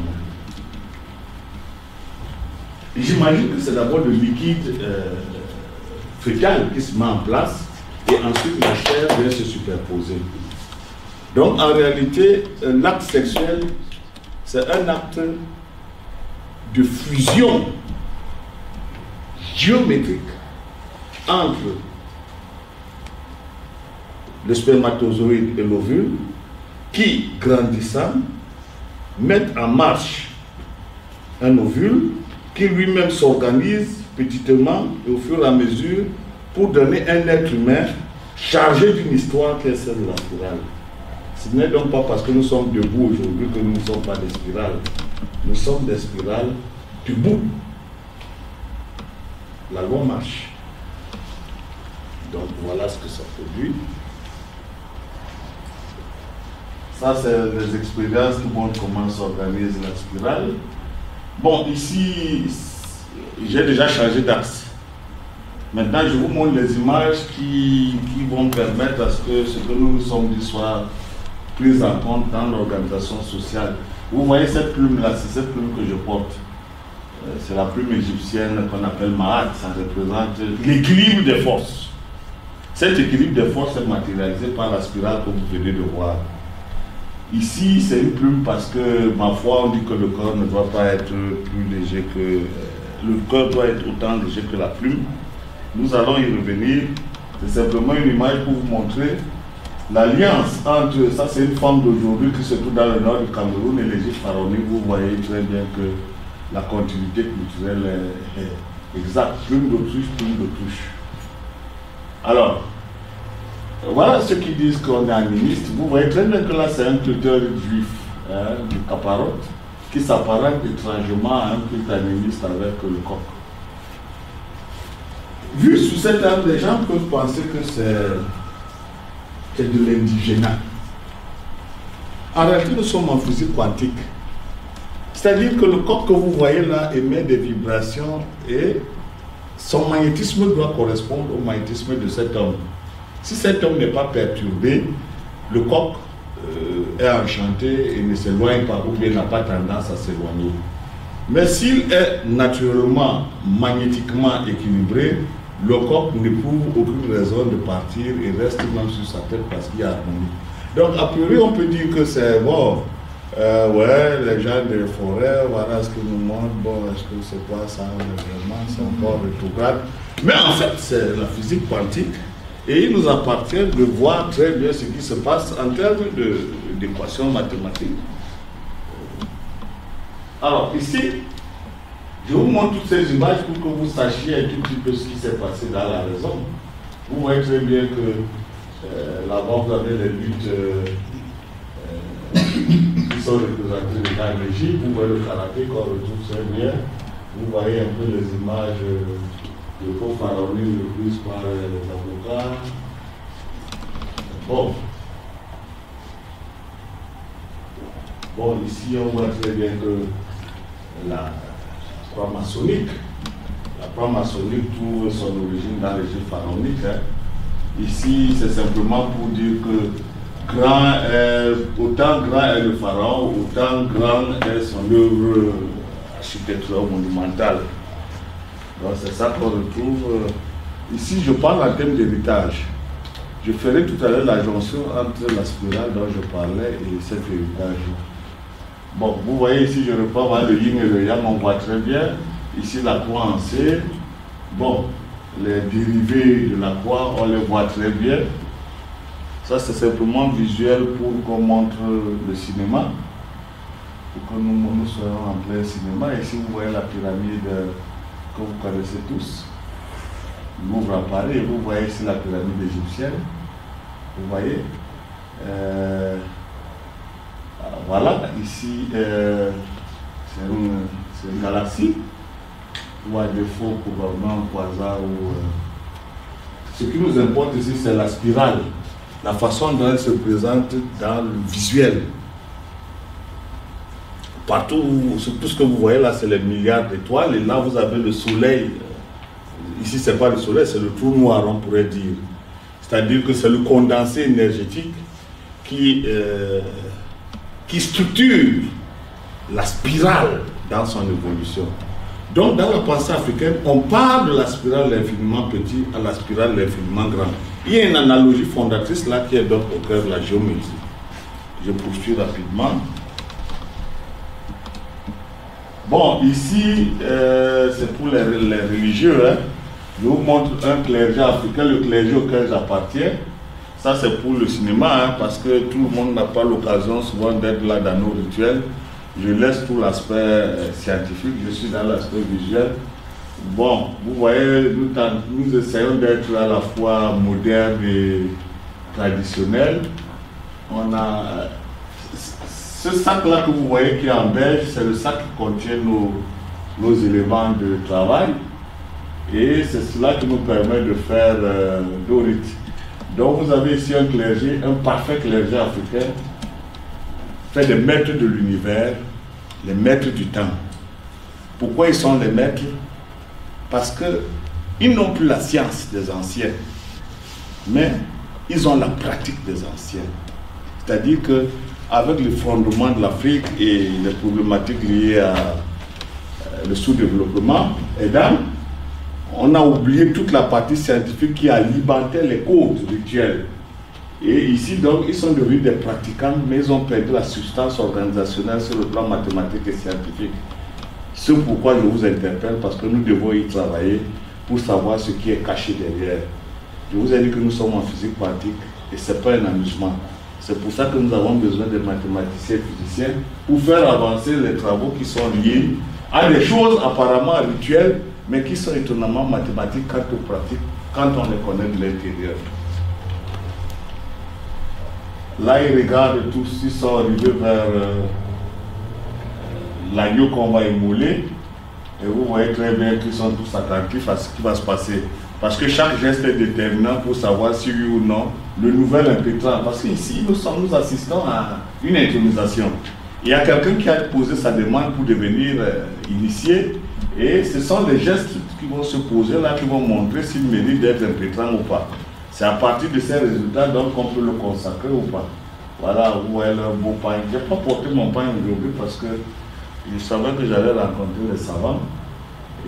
J'imagine que c'est d'abord le liquide fécal qui se met en place et ensuite la chair vient se superposer. Donc en réalité, l'acte sexuel, c'est un acte de fusion géométrique entre le spermatozoïde et l'ovule qui, grandissant, mettent en marche un ovule qui lui-même s'organise petitement et au fur et à mesure pour donner un être humain chargé d'une histoire qui est celle de la spirale. Ce n'est donc pas parce que nous sommes debout aujourd'hui que nous ne sommes pas des spirales. Nous sommes des spirales debout. La loi marche. Donc voilà ce que ça produit. Ça, c'est les expériences qui montrent comment s'organise la spirale. Bon, ici, j'ai déjà changé d'axe. Maintenant, je vous montre les images qui vont permettre à ce que nous nous sommes dit soit pris en compte dans l'organisation sociale. Vous voyez cette plume-là, c'est cette plume que je porte. C'est la plume égyptienne qu'on appelle Mahat. Ça représente l'équilibre des forces. Cet équilibre des forces est matérialisé par la spirale que vous venez de voir. Ici, c'est une plume parce que, ma foi, on dit que le corps ne doit pas être plus léger que... Le corps doit être autant léger que la plume. Nous allons y revenir. C'est simplement une image pour vous montrer l'alliance entre... Ça, c'est une femme d'aujourd'hui qui se trouve dans le nord du Cameroun et l'Égypte pharaonique. Vous voyez très bien que la continuité culturelle est exacte. Plume d'autruche, plume d'autruche. Alors... Voilà ceux qui disent qu'on est animiste. Vous voyez très bien que là, c'est un tuteur juif du Caparote qui s'apparente étrangement à un culte animiste avec le coq. Vu sous cet angle, les gens peuvent penser que c'est de l'indigénat. En réalité, nous sommes en physique quantique. C'est-à-dire que le coq que vous voyez là émet des vibrations et son magnétisme doit correspondre au magnétisme de cet homme. Si cet homme n'est pas perturbé, le coq est enchanté et ne s'éloigne pas ou bien n'a pas tendance à s'éloigner. Mais s'il est naturellement, magnétiquement équilibré, le coq n'éprouve aucune raison de partir et reste même sur sa tête parce qu'il y a harmonie. Donc a priori on peut dire que c'est bon, ouais, les gens des forêts, voilà ce qu'ils nous montrent, bon, est-ce que c'est quoi ça, vraiment, c'est encore rétrograde. Mais en fait c'est la physique quantique. Et il nous appartient de voir très bien ce qui se passe en termes d'équations mathématiques. Alors ici, je vous montre toutes ces images pour que vous sachiez un tout petit peu ce qui s'est passé dans la raison. Vous voyez très bien que là-bas vous avez les luttes qui sont représentées dans l'Égypte. Vous voyez le karaté qu'on retrouve très bien. Vous voyez un peu les images le faux pharaonique reprise par les avocats. Bon, ici on voit très bien que la croix maçonnique trouve son origine dans l'Égypte pharaonique. Ici, c'est simplement pour dire que autant grand est le pharaon, autant grand est son œuvre architecturale monumentale. Donc c'est ça qu'on retrouve. Ici, je parle en termes d'héritage. Je ferai tout à l'heure la jonction entre la spirale dont je parlais et cet héritage. Bon, vous voyez ici, je reprends le yin et le yang, on voit très bien. Ici, la croix en C. Bon, les dérivés de la croix, on les voit très bien. Ça, c'est simplement visuel pour qu'on montre le cinéma. Pour que nous soyons en plein cinéma. Ici, vous voyez la pyramide que vous connaissez tous. Louvre à Paris, et vous voyez ici la pyramide égyptienne. Vous voyez voilà, ici c'est une galaxie ou à défaut probablement un quasar. Ce qui nous importe ici, c'est la spirale, la façon dont elle se présente dans le visuel. Partout, tout ce que vous voyez là, c'est les milliards d'étoiles, et là vous avez le soleil. Ici, ce n'est pas le soleil, c'est le trou noir, on pourrait dire. C'est-à-dire que c'est le condensé énergétique qui structure la spirale dans son évolution. Donc, dans la pensée africaine, on part de la spirale de l'infiniment petit à la spirale de l'infiniment grand. Il y a une analogie fondatrice là qui est donc au cœur de la géométrie. Je poursuis rapidement. Bon, ici, c'est pour les religieux. Hein. Je vous montre un clergé africain, le clergé auquel j'appartiens. Ça, c'est pour le cinéma, hein, parce que tout le monde n'a pas l'occasion souvent d'être là dans nos rituels. Je laisse tout l'aspect scientifique, je suis dans l'aspect visuel. Bon, vous voyez, nous essayons d'être à la fois modernes et traditionnels. On a ce sac-là que vous voyez qui est en beige, c'est le sac qui contient nos éléments de travail. Et c'est cela qui nous permet de faire nos rites. Donc vous avez ici un clergé, un parfait clergé africain, fait des maîtres de l'univers, les maîtres du temps. Pourquoi ils sont les maîtres? Parce qu'ils n'ont plus la science des anciens, mais ils ont la pratique des anciens. C'est-à-dire qu'avec le fondement de l'Afrique et les problématiques liées au sous-développement, on a oublié toute la partie scientifique qui alimentait les codes rituels. Et ici, donc, ils sont devenus des pratiquants, mais ils ont perdu la substance organisationnelle sur le plan mathématique et scientifique. C'est pourquoi je vous interpelle, parce que nous devons y travailler pour savoir ce qui est caché derrière. Je vous ai dit que nous sommes en physique quantique et ce n'est pas un amusement. C'est pour ça que nous avons besoin de mathématiciens et physiciens pour faire avancer les travaux qui sont liés à des choses apparemment rituelles, mais qui sont étonnamment mathématiques quant aux pratiques, quand on les connaît de l'intérieur. Là, ils regardent tous, ils sont arrivés vers l'agneau qu'on va émouler. Et vous voyez très bien qu'ils sont tous attentifs à ce qui va se passer. Parce que chaque geste est déterminant pour savoir si oui ou non le nouvel impétrant. Parce qu'ici, nous assistons à une intronisation. Il y a quelqu'un qui a posé sa demande pour devenir initié. Et ce sont des gestes qui vont se poser là, qui vont montrer s'il mérite d'être impétrant ou pas. C'est à partir de ces résultats donc qu'on peut le consacrer ou pas. Voilà, vous voyez leur beau pain. Je n'ai pas porté mon pain aujourd'hui parce que je savais que j'allais rencontrer les savants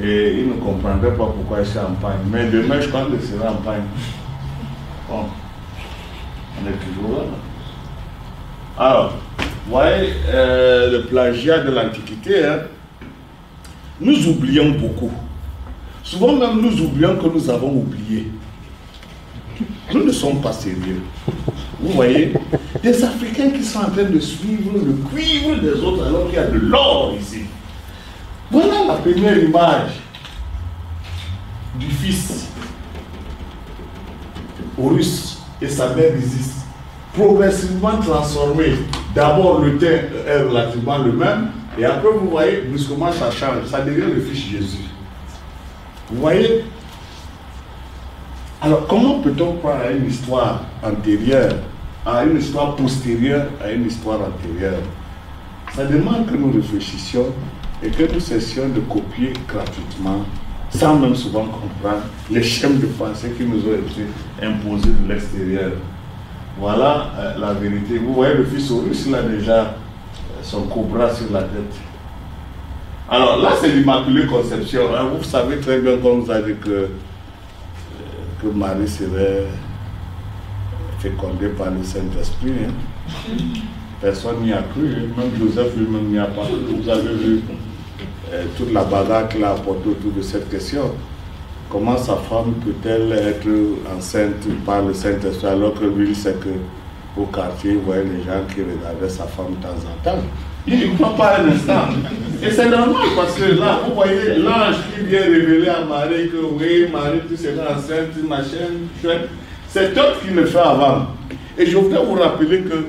et ils ne comprendraient pas pourquoi je suis en pain. Mais demain, je crois que je serai en pain. Bon, on est toujours là. Alors, vous voyez, le plagiat de l'Antiquité, hein, nous oublions beaucoup. Souvent même, nous oublions que nous avons oublié. Nous ne sommes pas sérieux. Vous voyez, des Africains qui sont en train de suivre le cuivre des autres alors qu'il y a de l'or ici. Voilà la première image du fils Horus et sa mère Isis, progressivement transformés. D'abord, le teint est relativement le même, et après, vous voyez, brusquement, ça change. Ça devient le fils Jésus. Vous voyez? Alors, comment peut-on croire à une histoire antérieure, à une histoire postérieure, à une histoire antérieure? Ça demande que nous réfléchissions et que nous cessions de copier gratuitement, sans même souvent comprendre les schèmes de pensée qui nous ont été imposés de l'extérieur. Voilà la vérité. Vous voyez, le fils Horus, il a déjà son cobra sur la tête. Alors là, c'est l'Immaculée Conception. Hein. Vous savez très bien qu'on nous a dit que Marie serait fécondée par le Saint-Esprit. Hein. Personne n'y a cru, hein. Même Joseph lui-même n'y a pas cru. Vous avez vu toute la bagarre qu'il a apportée autour de cette question. Comment sa femme peut-elle être enceinte par le Saint-Esprit alors que lui, c'est qu'au quartier, vous voyez les gens qui regardaient sa femme de temps en temps. Il ne croit pas un instant. Et c'est normal parce que là, vous voyez l'ange qui vient révéler à Marie que oui, Marie, tu seras enceinte, machin, c'est d'autres qui le fait avant. Et je voudrais vous rappeler que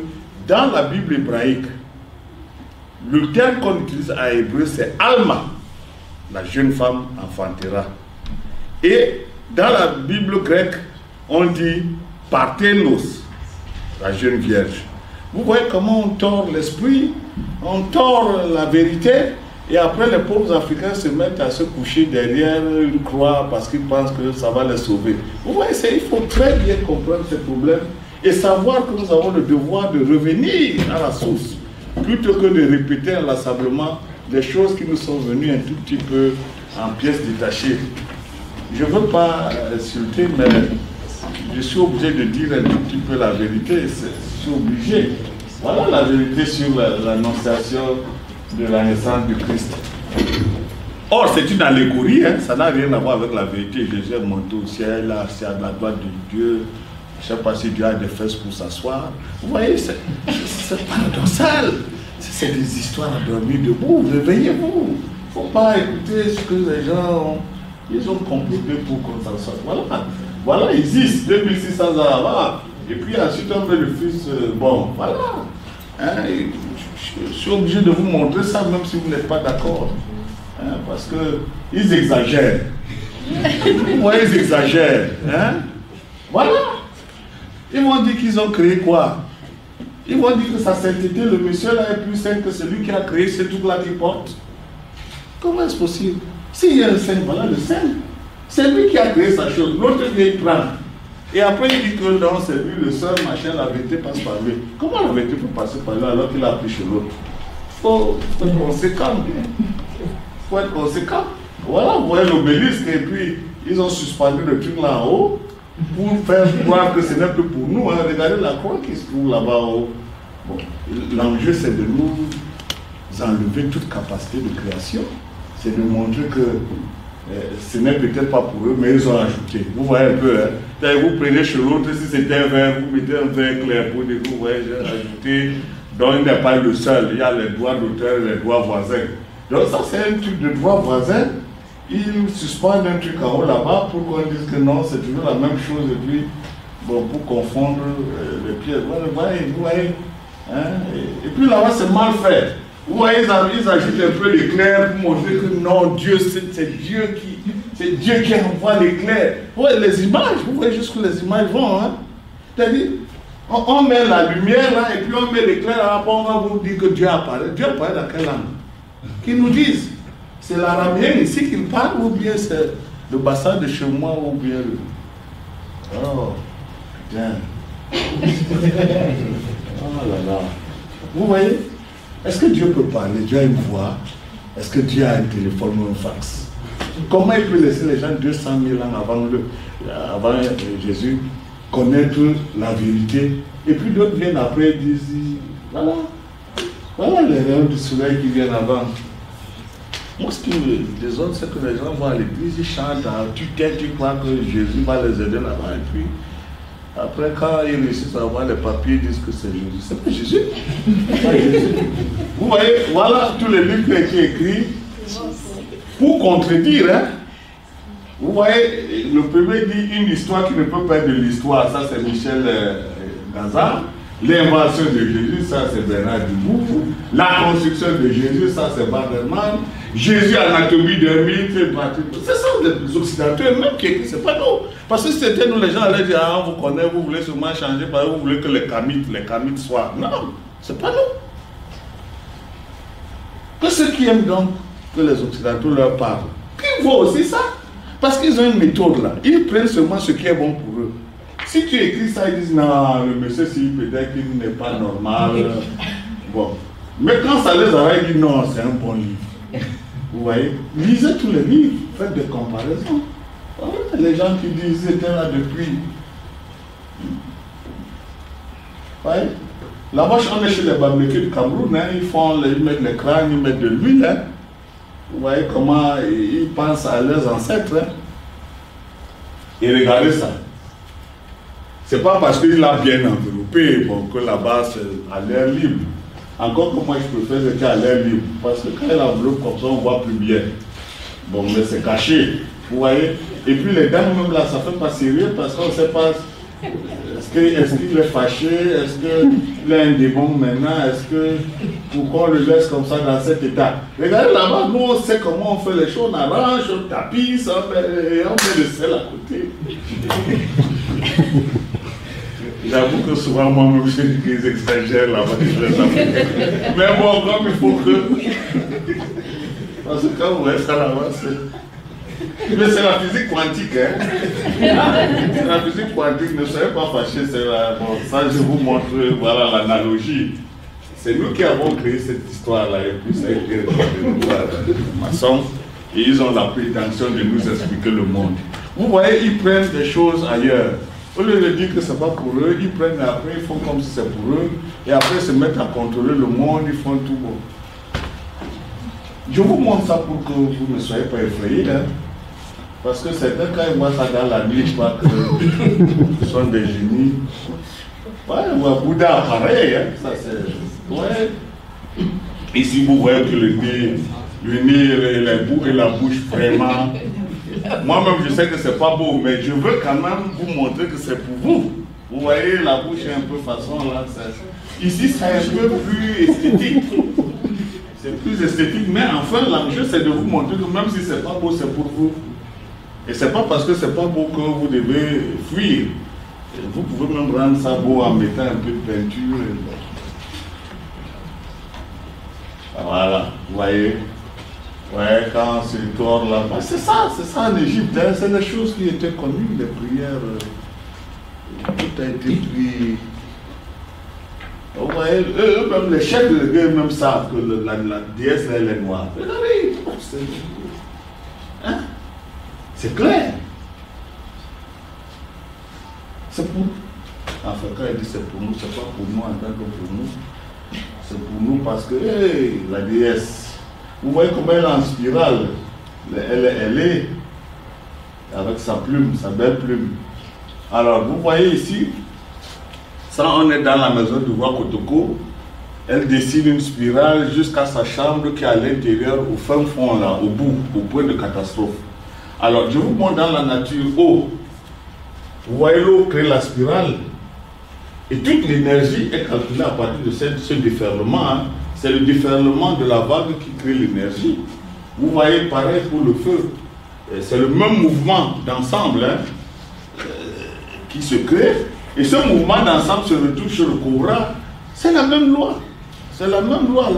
dans la Bible hébraïque, le terme qu'on utilise à hébreu, c'est Alma. La jeune femme enfantera. Et dans la Bible grecque, on dit Parthénos, la jeune vierge. Vous voyez comment on tord l'esprit, on tord la vérité, Et après, les pauvres Africains se mettent à se coucher derrière une croix parce qu'ils pensent que ça va les sauver. Vous voyez, il faut très bien comprendre ces problèmes et savoir que nous avons le devoir de revenir à la source, plutôt que de répéter inlassablement des choses qui nous sont venues un tout petit peu en pièces détachées. Je ne veux pas insulter, mais je suis obligé de dire un tout petit peu la vérité. Je suis obligé. Voilà la vérité sur l'annonciation de la naissance du Christ. Or, c'est une allégorie, hein? Ça n'a rien à voir avec la vérité. Jésus est monté au ciel, là, c'est à la droite de Dieu. Je ne sais pas si Dieu a des fesses pour s'asseoir. Vous voyez, c'est paradoxal. C'est des histoires à dormir debout. Réveillez-vous. Il ne faut pas écouter ce que les gens ont comploté pour qu'on s'en sorte. Voilà, il existe 2600 ans avant. Et puis ensuite, on met le fils. Bon, voilà. Hein, je suis obligé de vous montrer ça, même si vous n'êtes pas d'accord. Hein, parce qu'ils exagèrent. Vous voyez, ils exagèrent. Hein? Voilà. Ils vont dire qu'ils ont créé quoi? Ils vont dire que sa sainteté, le monsieur là est plus saint que celui qui a créé ce truc-là qu'il porte. Comment est-ce possible? S'il y a un saint, voilà le saint. C'est lui qui a créé sa chose. L'autre vient y prendre. Et après il dit que non, c'est lui le seul, machin, la vérité passe par lui. Comment la vérité peut passer par lui alors qu'il a pris chez l'autre? Il faut être conséquent. Il faut être conséquent. Voilà, vous voyez l'obélisque et puis ils ont suspendu le truc là en haut pour faire croire que ce n'est plus pour nous. Hein. Regardez la croix qui se trouve là-bas en haut. Bon, l'enjeu c'est de nous enlever toute capacité de création. C'est de montrer que ce n'est peut-être pas pour eux, mais ils ont ajouté. Vous voyez un peu, hein? Vous prenez chez l'autre, si c'était un verre, vous mettez un verre clair pour dire, vous voyez, j'ai ajouté. Donc il n'est pas le seul, il y a les droits d'auteur et les droits voisins. Donc ça c'est un truc de droit voisin. Ils suspendent un truc en haut là-bas pour qu'on dise que non, c'est toujours la même chose et puis, bon, pour confondre les pièces. Vous voyez, hein? Et puis là-bas c'est mal fait. Vous voyez, ils ajoutent un peu l'éclair pour montrer que non, Dieu, c'est Dieu qui envoie l'éclair. Vous voyez les images, vous voyez jusqu'où les images vont. Hein? C'est-à-dire, on met la lumière là et puis on met l'éclair là, après on va vous dire que Dieu apparaît. Dieu apparaît dans quelle langue? Qu'ils nous disent. C'est l'araméen ici qu'il parle ou bien c'est le bassin de chez moi ou bien le... Oh, putain. Oh là là. Vous voyez? Est-ce que Dieu peut parler? Dieu a une voix? Est-ce que Dieu a un téléphone ou un fax? Comment il peut laisser les gens 200 000 ans avant Jésus connaître la vérité? Et puis d'autres viennent après et disent, voilà, voilà les rayons du soleil qui viennent avant. Moi, ce qui me désole, c'est que les gens vont à l'église, ils chantent à tue-tête, tu crois que Jésus va les aider là-bas. Et puis, après, quand ils réussissent à avoir les papiers, ils disent que c'est Jésus. C'est pas Jésus. C'est pas Jésus. Vous voyez, voilà tous les livres qui ont été écrits pour contredire. Hein? Vous voyez, le premier dit une histoire qui ne peut pas être de l'histoire. Ça, c'est Michel Gazard. L'invention de Jésus, ça c'est Bernard Dubourg. La construction de Jésus, ça c'est Baderman. Jésus, anatomie d'un mythe, c'est ça les occidentaux eux-mêmes qui écrivent, c'est pas nous. Parce que c'était nous, les gens allaient dire, ah, on vous connaît, vous voulez seulement changer, parce que vous voulez que les kamites soient. Non, c'est pas nous. Que ceux qui aiment donc que les occidentaux leur parlent, qu'ils voient aussi ça. Parce qu'ils ont une méthode là. Ils prennent seulement ce qui est bon pour eux. Si tu écris ça, ils disent non, le monsieur, si peut-être qu'il n'est pas normal. Bon. Mais quand ça les arrête, ils disent non, c'est un bon livre. Vous voyez? Lisez tous les livres, faites des comparaisons. Voilà, les gens qui disent ils étaient là depuis. Vous voyez? Là-bas, on est chez les Bablékés du Cameroun, hein, ils mettent les crânes, ils mettent de l'huile. Hein. Vous voyez comment ils pensent à leurs ancêtres. Hein. Et regardez ça. C'est pas parce qu'il l'a bien enveloppé bon, que là-bas c'est à l'air libre. Encore que moi je préfère c'était à l'air libre. Parce que quand il enveloppe comme ça, on voit plus bien. Bon, mais c'est caché. Vous voyez? Et puis les dames même là, ça fait pas sérieux parce qu'on ne sait pas. Est-ce qu'il est fâché? Est-ce qu'il a un démon maintenant? Pourquoi on le laisse comme ça dans cet état? Regardez là-bas, nous on sait comment on fait les choses, on arrange, on tapisse, on met le sel à côté. J'avoue que souvent moi-même je dis qu'ils exagèrent là-bas. Mais bon, comme il faut que... Parce que quand vous voyez ça là-bas, mais c'est la physique quantique, hein. C'est la physique quantique, ne soyez pas fâchés, c'est là. Bon, ça je vous montre, voilà l'analogie. C'est nous qui avons créé cette histoire-là, et puis ça a été de maçons, et ils ont la prétention de nous expliquer le monde. Vous voyez, ils prennent des choses ailleurs. Au lieu de dire que ce n'est pas pour eux, ils prennent après, ils font comme si c'est pour eux, et après ils se mettent à contrôler le monde, ils font tout bon. Je vous montre ça pour que vous ne soyez pas effrayés, hein? Parce que certains, quand ils voient ça dans la nuit, je crois que ce sont des génies. Ouais, Bouddha, pareil, hein? Ça c'est. Ouais. Ici, vous voyez que le nez et la bouche vraiment. Moi-même, je sais que c'est pas beau, mais je veux quand même vous montrer que c'est pour vous. Vous voyez, la bouche est un peu façon là. Ici, c'est un peu plus esthétique. C'est plus esthétique, mais enfin, l'enjeu, c'est de vous montrer que même si c'est pas beau, c'est pour vous. Et c'est pas parce que c'est pas beau que vous devez fuir. Et vous pouvez même rendre ça beau en mettant un peu de peinture. Voilà, vous voyez. Ouais, quand c'est tort là, c'est ça en Égypte, hein, c'est les choses qui étaient connues, les prières, tout a été pris. Vous voyez, même les chefs de guerre même savent que la déesse elle est noire. Regardez, c'est clair. C'est pour nous. Enfin, quand elle dit c'est pour nous, c'est pas pour nous en tant que pour nous. C'est pour nous parce que la déesse. Vous voyez comment elle est en spirale. Elle est avec sa plume, sa belle plume. Alors, vous voyez ici, ça on est dans la maison du roi Kotoko. Elle dessine une spirale jusqu'à sa chambre qui est à l'intérieur, au fin fond, là, au bout, au point de catastrophe. Alors, je vous montre dans la nature eau. Vous voyez l'eau crée la spirale. Et toute l'énergie est calculée à partir de ce déferlement. Hein. C'est le déferlement de la vague qui crée l'énergie. Vous voyez, pareil pour le feu. C'est le même mouvement d'ensemble qui se crée. Et ce mouvement d'ensemble se retrouve sur le Cobra. C'est la même loi. C'est la même loi,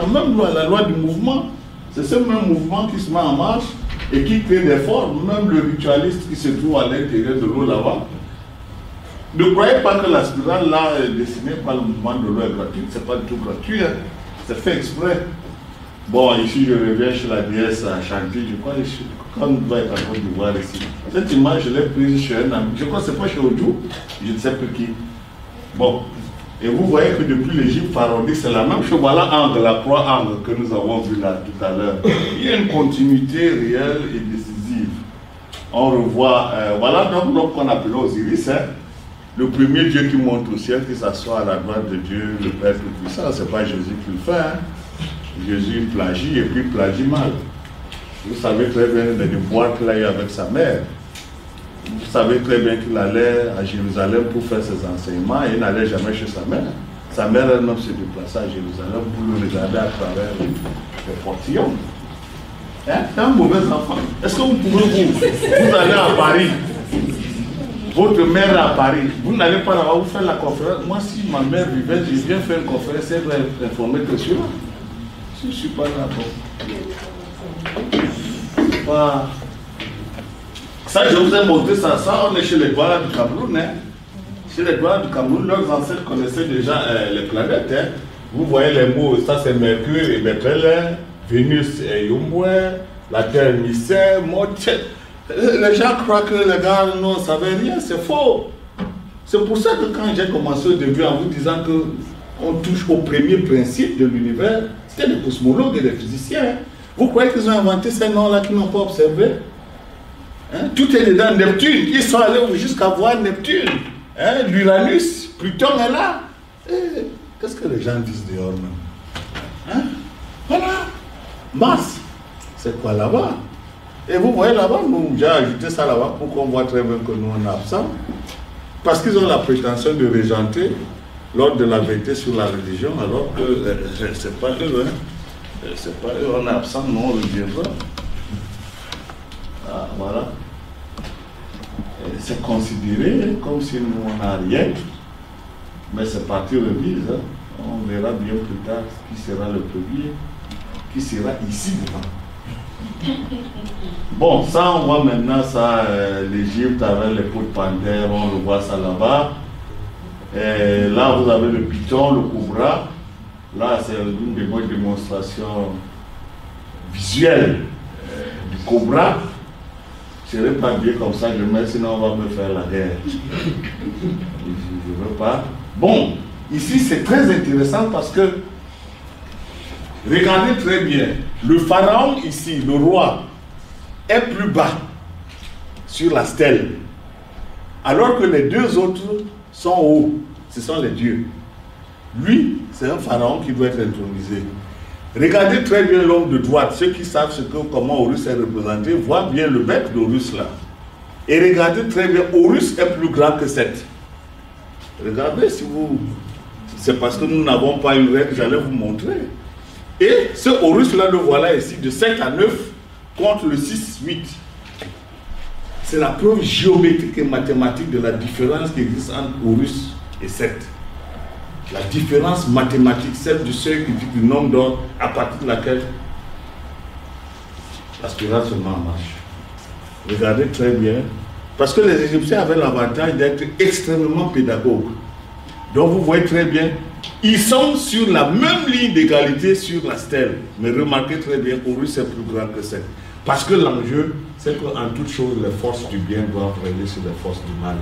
la loi du mouvement. C'est ce même mouvement qui se met en marche et qui crée des formes. Même le ritualiste qui se trouve à l'intérieur de l'eau là-bas. Ne croyez pas que la spirale là dessinée par le mouvement de l'eau est gratuite. C'est pas du tout gratuit. Hein. C'est fait exprès. Bon, ici je reviens chez la déesse à Chantilly, je crois, quand on doit être en Côte d'Ivoire ici. Cette image, je l'ai prise chez un ami. Je crois que ce n'est pas chez Odjou, je ne sais plus qui. Bon, et vous voyez que depuis l'Égypte pharaonique, c'est la même chose. Voilà angle, la croix angle que nous avons vu là tout à l'heure. Il y a une continuité réelle et décisive. On revoit, voilà donc l'homme qu'on appelait Osiris, hein. Le premier Dieu qui monte au ciel, qui s'assoit à la droite de Dieu, le Père Tout-Puissant, ce n'est pas Jésus qui le fait. Hein. Jésus plagie et puis plagie mal. Vous savez très bien de boîtes là avec sa mère. Vous savez très bien qu'il allait à Jérusalem pour faire ses enseignements et il n'allait jamais chez sa mère. Sa mère elle-même se déplaçait à Jérusalem pour le regarder à travers les portillons. Hein? C'est un mauvais enfant. Est-ce que vous pouvez vous allez à Paris? Votre mère est à Paris, vous n'allez pas là-bas, vous faire la conférence. Moi, si ma mère vivait, je viens faire une conférence, elle doit informer que je suis là. Si je ne suis pas là, bon. Pas... Ça, je vous ai montré ça. Ça, on est chez les Douaras du Cameroun. Hein. Chez les Douaras du Cameroun, leurs ancêtres connaissaient déjà les planètes. Hein. Vous voyez les mots, ça c'est Mercure et Bethléem, Vénus et Yomboué, la Terre Mystère, Motet. Les gens croient que les gars ne savaient rien, c'est faux. C'est pour ça que quand j'ai commencé au début en vous disant qu'on touche au premier principe de l'univers, c'était des cosmologues et des physiciens. Vous croyez qu'ils ont inventé ces noms-là qu'ils n'ont pas observé? Hein? Tout est dedans. Neptune, ils sont allés jusqu'à voir Neptune. Hein? L'Uranus, Pluton est là. Qu'est-ce que les gens disent dehors même? Hein? Voilà. Mars, c'est quoi là-bas? Et vous voyez là-bas, j'ai ajouté ça là-bas pour qu'on voit très bien que nous on est absents. Parce qu'ils ont la prétention de régenter l'ordre de la vérité sur la religion, alors que c'est pas eux, hein. C'est pas eux, on est absent, nous on reviendra. Ah, voilà. C'est considéré comme si nous on n'a rien, mais c'est parti remise. Hein. On verra bien plus tard qui sera le premier, qui sera ici devant. Bon, ça, on voit maintenant ça, l'Égypte avec les peaux de panthère, on le voit ça là-bas. Là, vous avez le python, le cobra. Là, c'est une des bonnes démonstrations visuelles du cobra. Je ne serai pas bien comme ça, je mets, sinon on va me faire la guerre. Je ne veux pas. Bon, ici, c'est très intéressant parce que, regardez très bien, le pharaon ici, le roi, est plus bas sur la stèle, alors que les deux autres sont hauts, ce sont les dieux. Lui, c'est un pharaon qui doit être intronisé. Regardez très bien l'homme de droite, ceux qui savent comment Horus est représenté, voient bien le bec d'Horus là. Et regardez très bien, Horus est plus grand que Seth. Regardez si vous... C'est parce que nous n'avons pas une règle, j'allais vous montrer. Et ce Horus là, le voilà ici, de 5 à 9 contre le 6-8. C'est la preuve géométrique et mathématique de la différence qui existe entre Horus et Seth. La différence mathématique, celle du seuil qui dit du nombre d'or à partir de laquelle la spirale seulement marche. Regardez très bien. Parce que les Égyptiens avaient l'avantage d'être extrêmement pédagogues. Donc vous voyez très bien, ils sont sur la même ligne d'égalité sur la stèle. Mais remarquez très bien, Horus est plus grand que Seth. Parce que l'enjeu, c'est qu'en toute chose, les forces du bien doivent régner sur les forces du mal.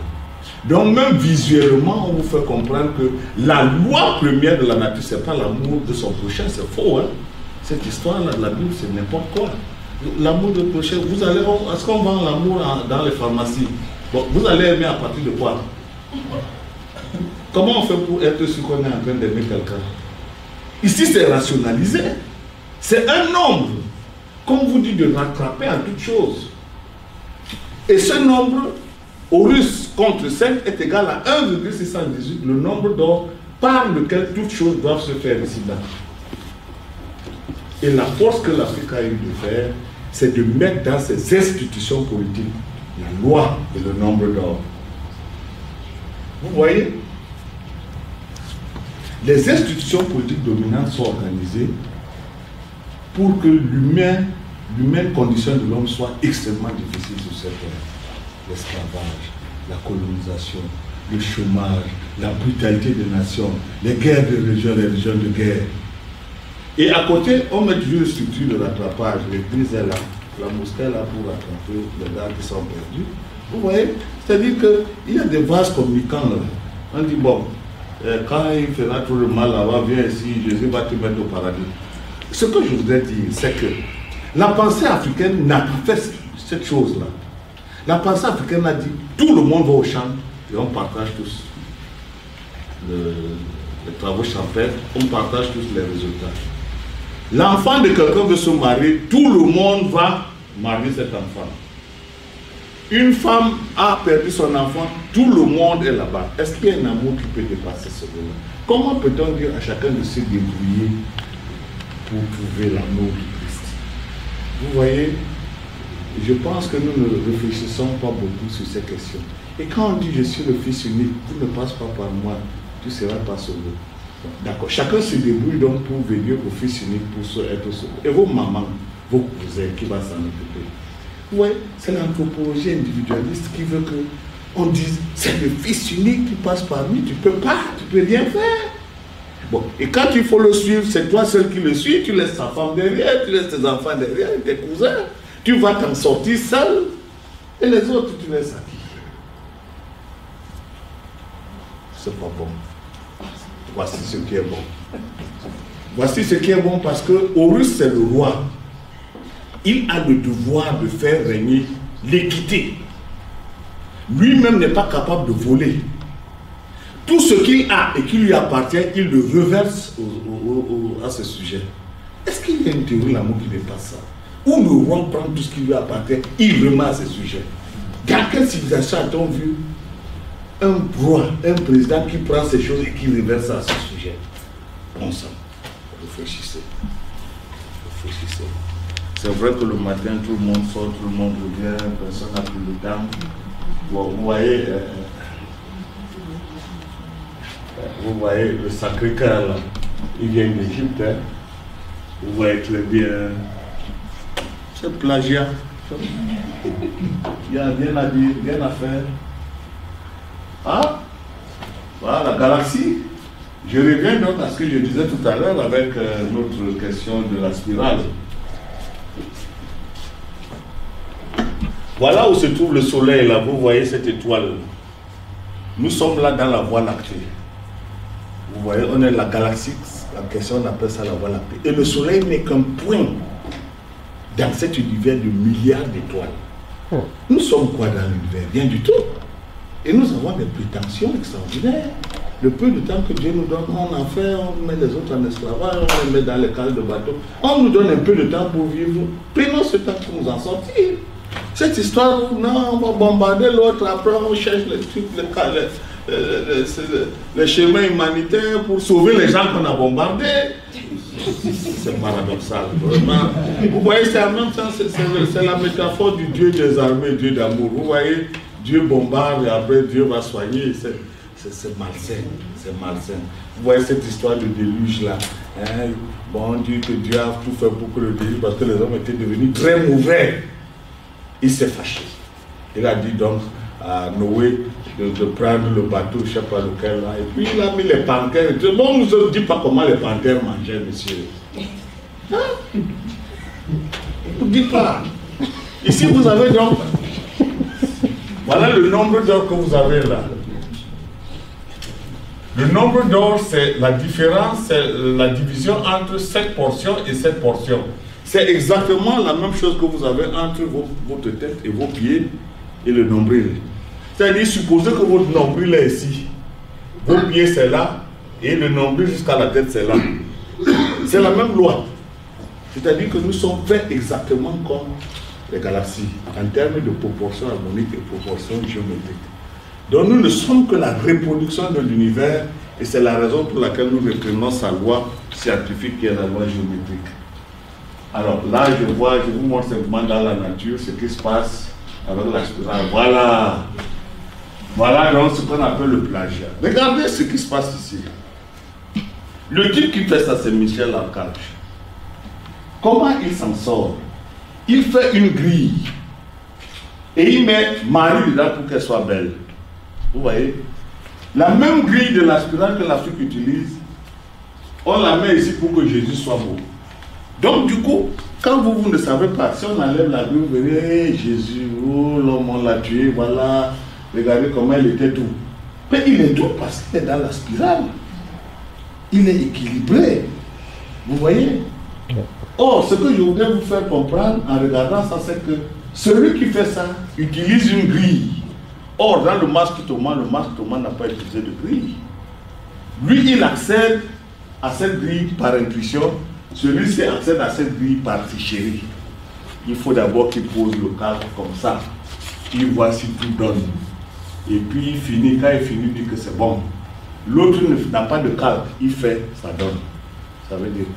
Donc même visuellement, on vous fait comprendre que la loi première de la nature, ce n'est pas l'amour de son prochain, c'est faux. Hein? Cette histoire-là de la Bible, c'est n'importe quoi. L'amour de prochain, vous allez, est-ce qu'on vend l'amour dans les pharmacies? Bon, vous allez aimer à partir de quoi? Comment on fait pour être sûr qu'on est en train d'aimer quelqu'un? Ici, c'est rationalisé. C'est un nombre, comme vous dites, de rattraper en toute chose. Et ce nombre, Horus contre 5 est égal à 1,618, le nombre d'or par lequel toutes choses doivent se faire ici-bas. Et la force que l'Afrique a eu de faire, c'est de mettre dans ses institutions politiques la loi et le nombre d'or. Vous voyez, les institutions politiques dominantes sont organisées pour que l'humaine condition de l'homme soit extrêmement difficile sur cette terre. L'esclavage, la colonisation, le chômage, la brutalité des nations, les guerres de région, les régions de guerre. Et à côté, on met toujours une structure de rattrapage. L'église est là, la mosquée est là pour rattraper les gars qui sont perdus. Vous voyez, c'est-à-dire qu'il y a des vases communicants là. On dit, bon, quand il fera tout le mal là-bas, viens ici, Jésus va te mettre au paradis. Ce que je voudrais dire, c'est que la pensée africaine n'a pas fait cette chose-là. La pensée africaine a dit, tout le monde va au champ et on partage tous les travaux champêtres, on partage tous les résultats. L'enfant de quelqu'un veut se marier, tout le monde va marier cet enfant. Une femme a perdu son enfant, tout le monde est là-bas. Est-ce qu'il y a un amour qui peut dépasser ce là? Comment peut-on dire à chacun de se débrouiller pour trouver l'amour du Christ? Vous voyez, je pense que nous ne réfléchissons pas beaucoup sur ces questions. Et quand on dit je suis le Fils unique, tu ne passes pas par moi, tu ne seras pas sauvé. D'accord, chacun se débrouille donc pour venir au Fils unique pour être sauvé. Et vos mamans, vos cousins qui vont s'en occuper. Oui, c'est l'anthropologie individualiste qui veut qu'on dise c'est le Fils unique qui passe par lui, tu ne peux pas, tu ne peux rien faire. Bon, et quand il faut le suivre, c'est toi seul qui le suis, tu laisses ta femme derrière, tu laisses tes enfants derrière, tes cousins. Tu vas t'en sortir seul et les autres, tu laisses à qui? C'est pas bon. Voici ce qui est bon. Voici ce qui est bon parce que Horus, c'est le roi. Il a le devoir de faire régner l'équité. Lui-même n'est pas capable de voler. Tout ce qu'il a et qui lui appartient, il le reverse à ce sujet. Est-ce qu'il y a une théorie l'amour qui dépasse ça? Où le roi prend tout ce qui lui appartient, il remet à ses sujets. Dans quelle civilisation a-t-on vu un roi, un président qui prend ces choses et qui reverse à ses sujets? Bon sang, réfléchissez. Réfléchissez. C'est vrai que le matin, tout le monde sort, tout le monde revient, personne n'a plus le temps. Bon, vous voyez le Sacré-Cœur là, il vient d'Égypte. Hein. Vous voyez très bien C'est plagiat. Il n'y a rien à dire, rien à faire. Ah, voilà, la galaxie. Je reviens donc à ce que je disais tout à l'heure avec notre question de la spirale. Voilà où se trouve le soleil, là, vous voyez cette étoile. Nous sommes là dans la Voie lactée. Vous voyez, on est la galaxie, la question on appelle ça la Voie lactée. Et le soleil n'est qu'un point dans cet univers de milliards d'étoiles. Nous sommes quoi dans l'univers? Rien du tout. Et nous avons des prétentions extraordinaires. Le peu de temps que Dieu nous donne, on en fait, on met les autres en esclavage, on les met dans les cales de bateau. On nous donne un peu de temps pour vivre. Prenons ce temps pour nous en sortir. Cette histoire où non, on va bombarder l'autre, après on cherche les trucs, les chemins humanitaires pour sauver les gens qu'on a bombardés. C'est paradoxal, vraiment. Vous voyez, c'est en même temps, c'est la métaphore du Dieu des armées, Dieu d'amour. Vous voyez, Dieu bombarde et après Dieu va soigner. C'est malsain, c'est malsain. Vous voyez cette histoire de déluge là. Hein? Bon, on dit que Dieu a tout fait pour que le déluge, parce que les hommes étaient devenus très mauvais. Il s'est fâché. Il a dit donc à Noé de prendre le bateau, je ne sais pas lequel là, et puis il a mis les panthères. Bon, on ne nous dit pas comment les panthères mangeaient, monsieur. Hein? On ne dit pas. Ici, vous avez donc. Voilà le nombre d'or que vous avez là. Le nombre d'or, c'est la différence, c'est la division entre cette portion et cette portion. C'est exactement la même chose que vous avez entre votre tête et vos pieds et le nombril. C'est-à-dire, supposez que votre nombril est ici. Vos pieds, c'est là, et le nombril jusqu'à la tête, c'est là. C'est la même loi. C'est-à-dire que nous sommes faits exactement comme les galaxies, en termes de proportions harmoniques et proportions géométriques. Donc nous ne sommes que la reproduction de l'univers, et c'est la raison pour laquelle nous reprenons sa loi scientifique qui est la loi géométrique. Alors là, je vous montre simplement dans la nature ce qui se passe avec la spirale. Voilà. Voilà donc ce qu'on appelle le plagiat. Regardez ce qui se passe ici. Le type qui fait ça, c'est Michel Archange. Comment il s'en sort? Il fait une grille et il met Marie dedans pour qu'elle soit belle. Vous voyez? La même grille de la spirale que l'Afrique utilise, on la met ici pour que Jésus soit beau. Donc du coup, quand vous ne savez pas, si on enlève la grille, vous verrez, Jésus, oh, l'homme on l'a tué, voilà, regardez comment il était doux. Mais il est doux parce qu'il est dans la spirale. Il est équilibré. Vous voyez? Or, ce que je voudrais vous faire comprendre en regardant ça, c'est que celui qui fait ça utilise une grille. Or, dans le masque Thomas n'a pas utilisé de grille. Lui, il accède à cette grille par intuition. Celui-ci accède à cette grille par tricherie. Il faut d'abord qu'il pose le cadre comme ça. Il voit si tout donne. Et puis il finit, quand il finit, il dit que c'est bon. L'autre n'a pas de cadre. Il fait, ça donne. Ça veut dire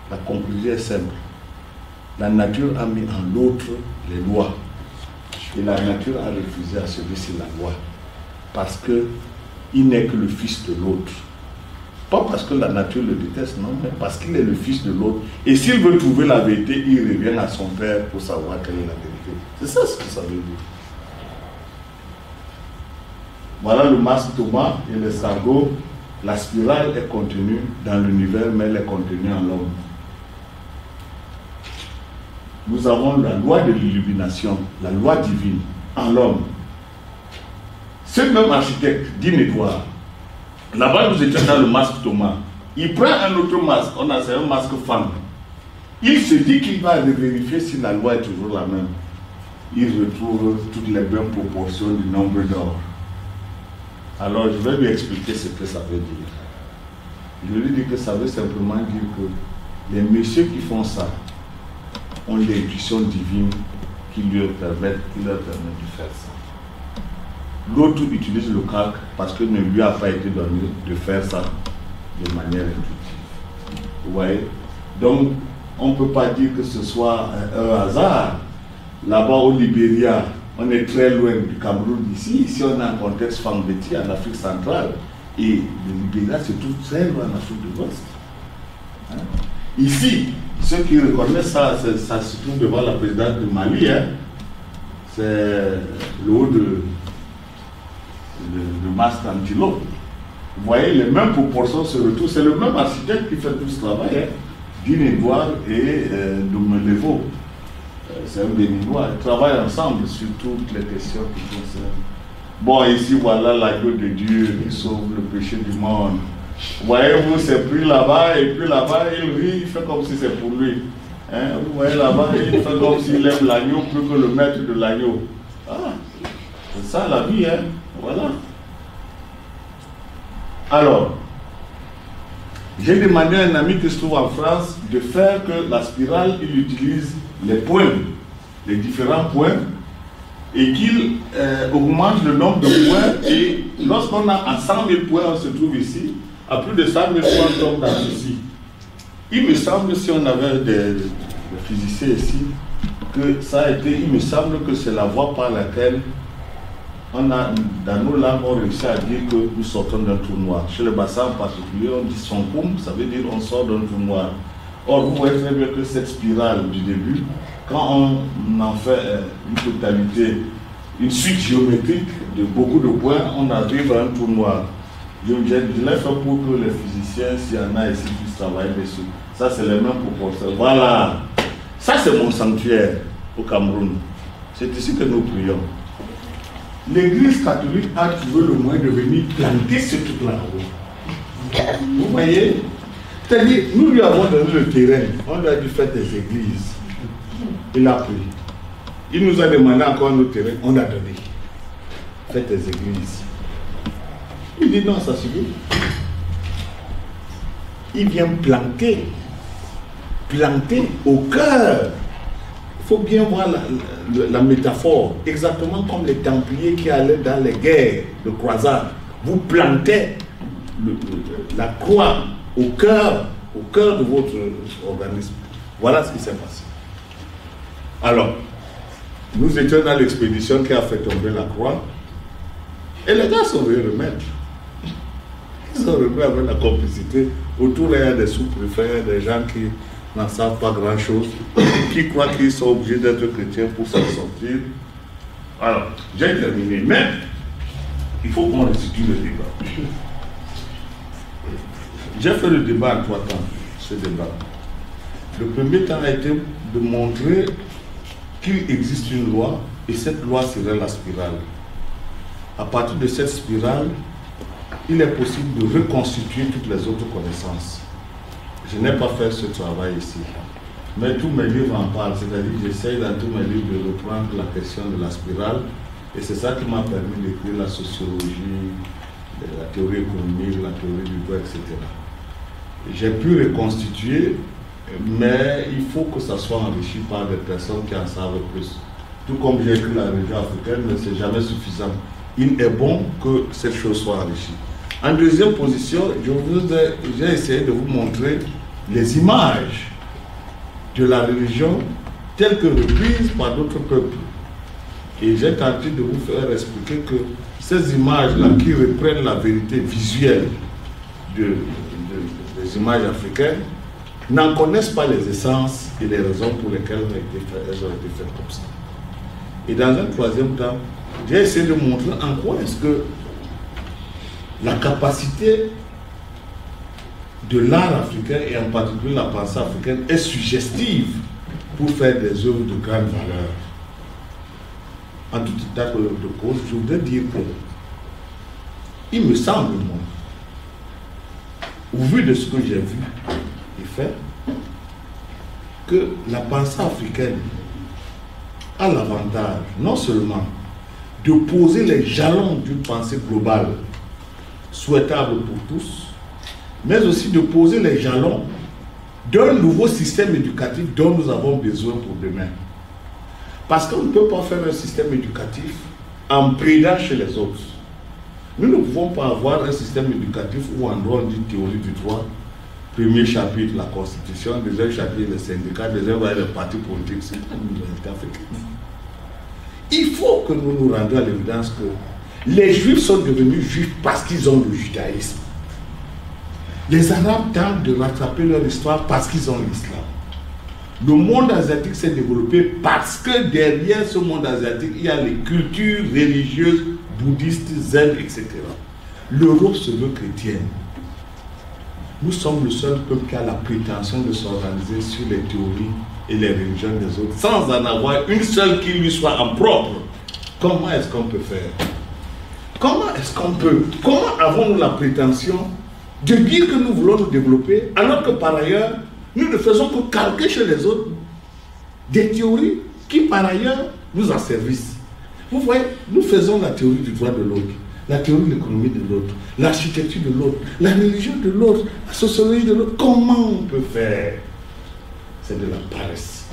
la conclusion est simple. La nature a mis en l'autre les lois. Et la nature a refusé à celui-ci la loi. Parce qu'il n'est que le fils de l'autre. Pas parce que la nature le déteste, non, mais parce qu'il est le fils de l'autre. Et s'il veut trouver la vérité, il revient à son père pour savoir quelle est la vérité. C'est ça ce que ça veut dire. Voilà le masque Thomas et l'escargot. La spirale est contenue dans l'univers, mais elle est contenue en l'homme. Nous avons la loi de l'illumination, la loi divine en l'homme. Ce même architecte, Dean Edwards, là-bas nous étions dans le masque Thomas. Il prend un autre masque, c'est un masque femme. Il se dit qu'il va vérifier si la loi est toujours la même. Il retrouve toutes les mêmes proportions du nombre d'or. Alors je vais lui expliquer ce que ça veut dire. Je lui dis que ça veut simplement dire que les messieurs qui font ça ont l'intuition divine qui leur permet de faire ça. L'autre utilise le calque parce qu'il ne lui a pas été donné de faire ça de manière intuitive. Vous voyez? Donc, on ne peut pas dire que ce soit un hasard. Là-bas au Libéria, on est très loin du Cameroun d'ici. Ici, on a un contexte Fangbetti en Afrique centrale. Et le Libéria se trouve très loin en Afrique de l'Ouest. Hein? Ici, ceux qui reconnaissent ça, ça se trouve devant la présidente du Mali, hein. C'est le haut de masque antilope. Vous voyez, les mêmes proportions se retrouvent. C'est le même architecte qui fait tout ce travail, hein. Guy Edouard et Doumelevo. C'est un Béninois. Ils travaillent ensemble sur toutes les questions qui concernent. Bon, ici, voilà l'agneau de Dieu qui sauve le péché du monde. Voyez-vous, c'est pris là-bas, et puis là-bas, il rit, il fait comme si c'est pour lui. Hein? Vous voyez là-bas, il fait comme s'il aime l'agneau plus que le maître de l'agneau. Ah, c'est ça la vie, hein? Voilà. Alors, j'ai demandé à un ami qui se trouve en France de faire que la spirale, il utilise les points, les différents points, et qu'il augmente le nombre de points. Et lorsqu'on a à 100 000 points, on se trouve ici, à plus de 100 000 points, on tombe dans ceci. Il me semble, si on avait des physiciens ici, que ça a été, il me semble que c'est la voie par laquelle on a, dans nos langues, on réussit à dire que nous sortons d'un trou noir. Chez le bassin en particulier, on dit sonkoum, ça veut dire on sort d'un trou noir. Or, vous voyez très bien que cette spirale du début, quand on en fait une totalité, une suite géométrique de beaucoup de points, on arrive à un trou noir. Je l'ai fait pour que les physiciens, s'il y en a ici, puissent travailler dessus. Ça, c'est les mêmes proportions. Voilà. Ça, c'est mon sanctuaire au Cameroun. C'est ici que nous prions. L'Église catholique a trouvé le moyen de venir planter ce truc-là. Vous voyez? C'est-à-dire, nous lui avons donné le terrain. On lui a dit faire des églises. Il a pris. Il nous a demandé encore notre terrain. On a donné. Faites des églises. Il dit non, ça suffit. Il vient planter au cœur. Il faut bien voir la métaphore. Exactement comme les Templiers qui allaient dans les guerres de croisade. Vous plantez la croix au cœur de votre organisme. Voilà ce qui s'est passé. Alors, nous étions dans l'expédition qui a fait tomber la croix. Et les gars sont venus remettre. Ils sont revenus avec la complicité. Autour, il y a des sous-préfets, des gens qui n'en savent pas grand-chose, qui croient qu'ils sont obligés d'être chrétiens pour s'en sortir. Alors, j'ai terminé. Mais, il faut qu'on restitue le débat. J'ai fait le débat en 3 temps, ce débat. Le premier temps a été de montrer qu'il existe une loi, et cette loi serait la spirale. À partir de cette spirale, il est possible de reconstituer toutes les autres connaissances. Je n'ai pas fait ce travail ici. Mais tous mes livres en parlent, c'est-à-dire que j'essaie dans tous mes livres de reprendre la question de la spirale, et c'est ça qui m'a permis d'écrire la sociologie, la théorie économique, la théorie du droit, etc. J'ai pu reconstituer, mais il faut que ça soit enrichi par des personnes qui en savent plus. Tout comme j'ai écrit la religion africaine, mais ce n'est jamais suffisant. Il est bon que cette chose soit enrichie. En deuxième position, j'ai essayé de vous montrer les images de la religion telles que reprises par d'autres peuples. Et j'ai tenté de vous faire expliquer que ces images-là qui reprennent la vérité visuelle des images africaines n'en connaissent pas les essences et les raisons pour lesquelles elles ont été faites comme ça. Et dans un troisième temps, j'ai essayé de montrer en quoi est-ce que la capacité de l'art africain et en particulier la pensée africaine est suggestive pour faire des œuvres de grande valeur. En tout état de cause, je voudrais dire que il me semble, moi, au vu de ce que j'ai vu et fait, que la pensée africaine a l'avantage non seulement de poser les jalons d'une pensée globale souhaitable pour tous, mais aussi de poser les jalons d'un nouveau système éducatif dont nous avons besoin pour demain. Parce qu'on ne peut pas faire un système éducatif en prédant chez les autres. Nous ne pouvons pas avoir un système éducatif où en droit on dit théorie du droit, premier chapitre la Constitution, deuxième chapitre les syndicats, deuxième les partis politiques, c'est une réalité africaine. Il faut que nous nous rendions à l'évidence que les Juifs sont devenus Juifs parce qu'ils ont le judaïsme. Les Arabes tentent de rattraper leur histoire parce qu'ils ont l'islam. Le monde asiatique s'est développé parce que derrière ce monde asiatique, il y a les cultures religieuses, bouddhistes, zen, etc. L'Europe se veut chrétienne. Nous sommes le seul peuple qui a la prétention de s'organiser sur les théories et les religions des autres, sans en avoir une seule qui lui soit en propre. Comment est-ce qu'on peut faire? Comment est-ce qu'on peut? Comment avons-nous la prétention de dire que nous voulons nous développer, alors que par ailleurs, nous ne faisons que calquer chez les autres des théories qui par ailleurs nous asservissent. Vous voyez, nous faisons la théorie du droit de l'autre, la théorie de l'économie de l'autre, l'architecture de l'autre, la religion de l'autre, la sociologie de l'autre. Comment on peut faire? C'est de la paresse,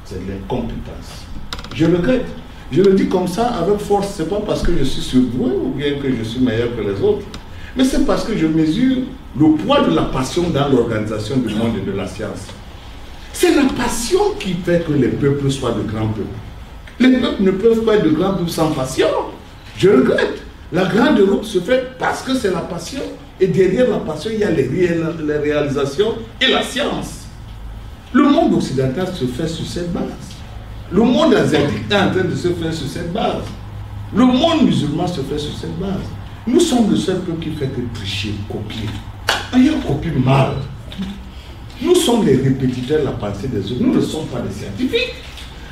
c'est de l'incompétence. Je regrette. Je le dis comme ça avec force, ce n'est pas parce que je suis surdoué ou bien que je suis meilleur que les autres, mais c'est parce que je mesure le poids de la passion dans l'organisation du monde et de la science. C'est la passion qui fait que les peuples soient de grands peuples. Les peuples ne peuvent pas être de grands peuples sans passion. Je regrette. La grande Europe se fait parce que c'est la passion. Et derrière la passion, il y a les réalisations et la science. Le monde occidental se fait sur cette base. Le monde asiatique est en train de se faire sur cette base. Le monde musulman se fait sur cette base. Nous sommes le seul peuple qui fait que tricher, copier. Ailleurs, copie mal. Nous sommes les répétiteurs de la pensée des autres. Nous ne sommes pas des scientifiques.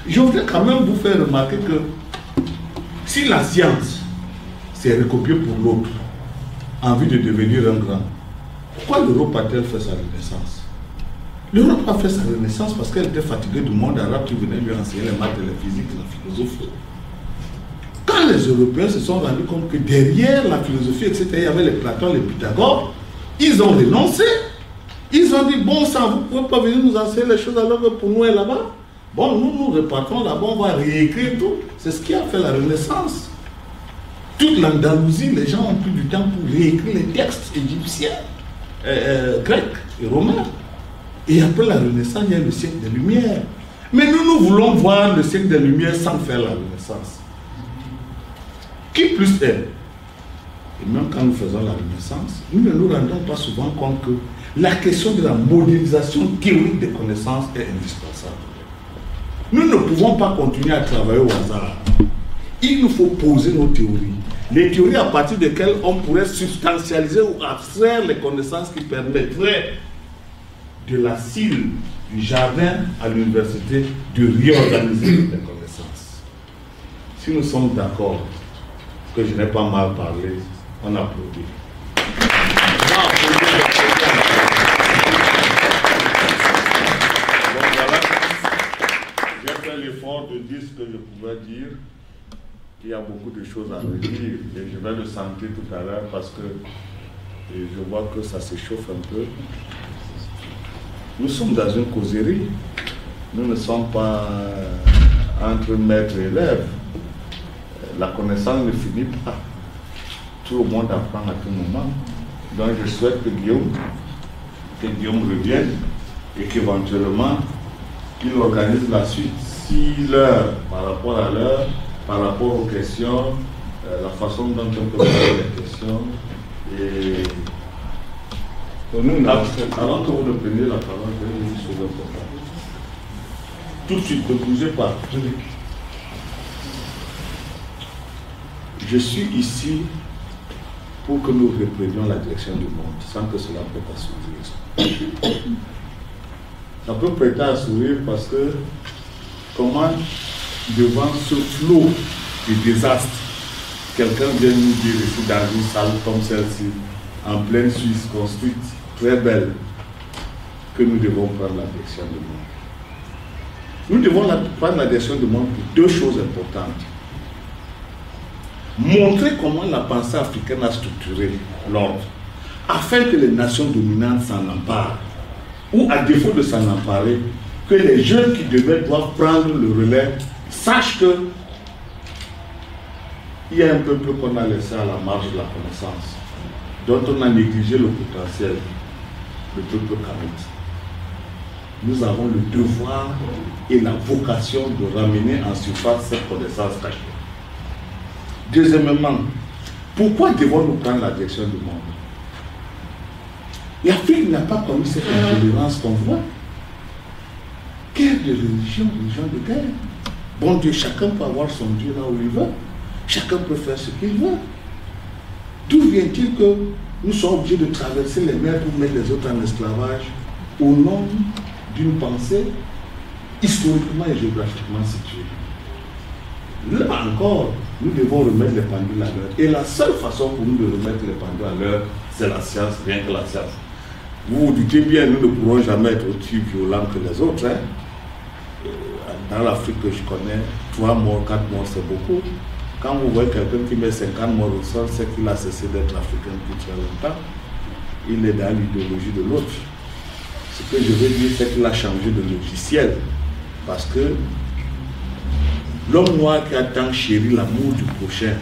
Je voudrais quand même vous faire remarquer que si la science s'est recopiée pour l'autre, en vue de devenir un grand, pourquoi l'Europe a-t-elle fait sa renaissance? L'Europe a fait sa renaissance parce qu'elle était fatiguée du monde arabe qui venait lui enseigner les maths, la physique, la philosophie. Quand les Européens se sont rendus compte que derrière la philosophie, etc., il y avait les Platon, les Pythagore, ils ont renoncé. Ils ont dit, bon sang, vous ne pouvez pas venir nous enseigner les choses alors que pour nous est là-bas. Bon, nous repartons là-bas, on va réécrire tout. C'est ce qui a fait la Renaissance. Toute l'Andalousie, les gens ont pris du temps pour réécrire les textes égyptiens, grecs et romains. Et après la Renaissance, il y a le siècle des Lumières. Mais nous voulons voir le siècle des Lumières sans faire la Renaissance. Qui plus est, et même quand nous faisons la Renaissance, nous ne nous rendons pas souvent compte que la question de la modélisation théorique des connaissances est indispensable. Nous ne pouvons pas continuer à travailler au hasard. Il nous faut poser nos théories. Les théories à partir desquelles on pourrait substantialiser ou abstraire les connaissances qui permettraient de la cile du jardin à l'université de réorganiser les connaissances. Si nous sommes d'accord que je n'ai pas mal parlé, on applaudit. Donc voilà, j'ai fait l'effort de dire ce que je pouvais dire. Il y a beaucoup de choses à redire et je vais le sentir tout à l'heure parce que je vois que ça s'échauffe un peu. Nous sommes dans une causerie. Nous ne sommes pas entre maître et élève. La connaissance ne finit pas. Tout le monde apprend à tout moment. Donc je souhaite que Guillaume revienne et qu'éventuellement il organise la suite si l'heure, par rapport à l'heure, par rapport aux questions, la façon dont on peut poser les questions. Et avant que vous ne preniez la parole, je vais vous dire une chose importante. Tout de suite, ne bougez pas. Je suis ici pour que nous reprenions la direction du monde, sans que cela prête à sourire. Ça peut prêter à sourire parce que comment, devant ce flot de désastres, quelqu'un vient nous dire ici dans une salle comme celle-ci, en pleine Suisse, construite, très belle, que nous devons prendre la direction du monde. Nous devons prendre la direction du monde pour deux choses importantes. Montrer comment la pensée africaine a structuré l'ordre, afin que les nations dominantes s'en emparent, ou à défaut de s'en emparer, que les jeunes qui doivent prendre le relais sachent que il y a un peuple qu'on a laissé à la marge de la connaissance, dont on a négligé le potentiel, le peuple kamite. Nous avons le devoir et la vocation de ramener en surface cette connaissance cachée. Deuxièmement, pourquoi devons-nous prendre la direction du monde? L'Afrique n'a pas connu cette intolérance qu'on voit. Guerre de religion, religion de guerre. Bon Dieu, chacun peut avoir son Dieu là où il veut. Chacun peut faire ce qu'il veut. D'où vient-il que nous sommes obligés de traverser les mers pour mettre les autres en esclavage au nom d'une pensée historiquement et géographiquement située? Là encore, nous devons remettre les pendules à l'heure. Et la seule façon pour nous de remettre les pendules à l'heure, c'est la science, rien que la science. Vous vous doutez bien, nous ne pourrons jamais être aussi violents que les autres. Hein? Dans l'Afrique que je connais, 3 morts, 4 morts, c'est beaucoup. Quand vous voyez quelqu'un qui met 50 morts au sol, c'est qu'il a cessé d'être africain depuis très longtemps. Il est dans l'idéologie de l'autre. Ce que je veux dire, c'est qu'il a changé de logiciel. Parce que l'homme noir qui a tant chéri l'amour du prochain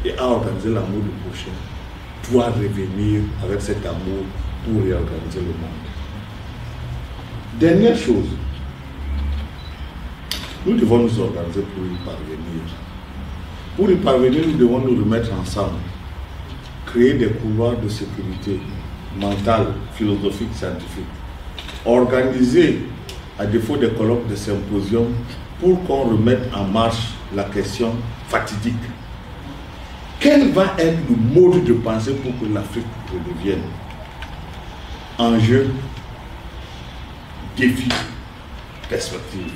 et a organisé l'amour du prochain doit revenir avec cet amour pour réorganiser le monde. Dernière chose, nous devons nous organiser pour y parvenir. Pour y parvenir, nous devons nous remettre ensemble, créer des couloirs de sécurité mentale, philosophique, scientifique, organiser, à défaut des colloques, des symposiums, pour qu'on remette en marche la question fatidique. Quel va être le mode de pensée pour que l'Afrique redevienne enjeu, défi, perspective?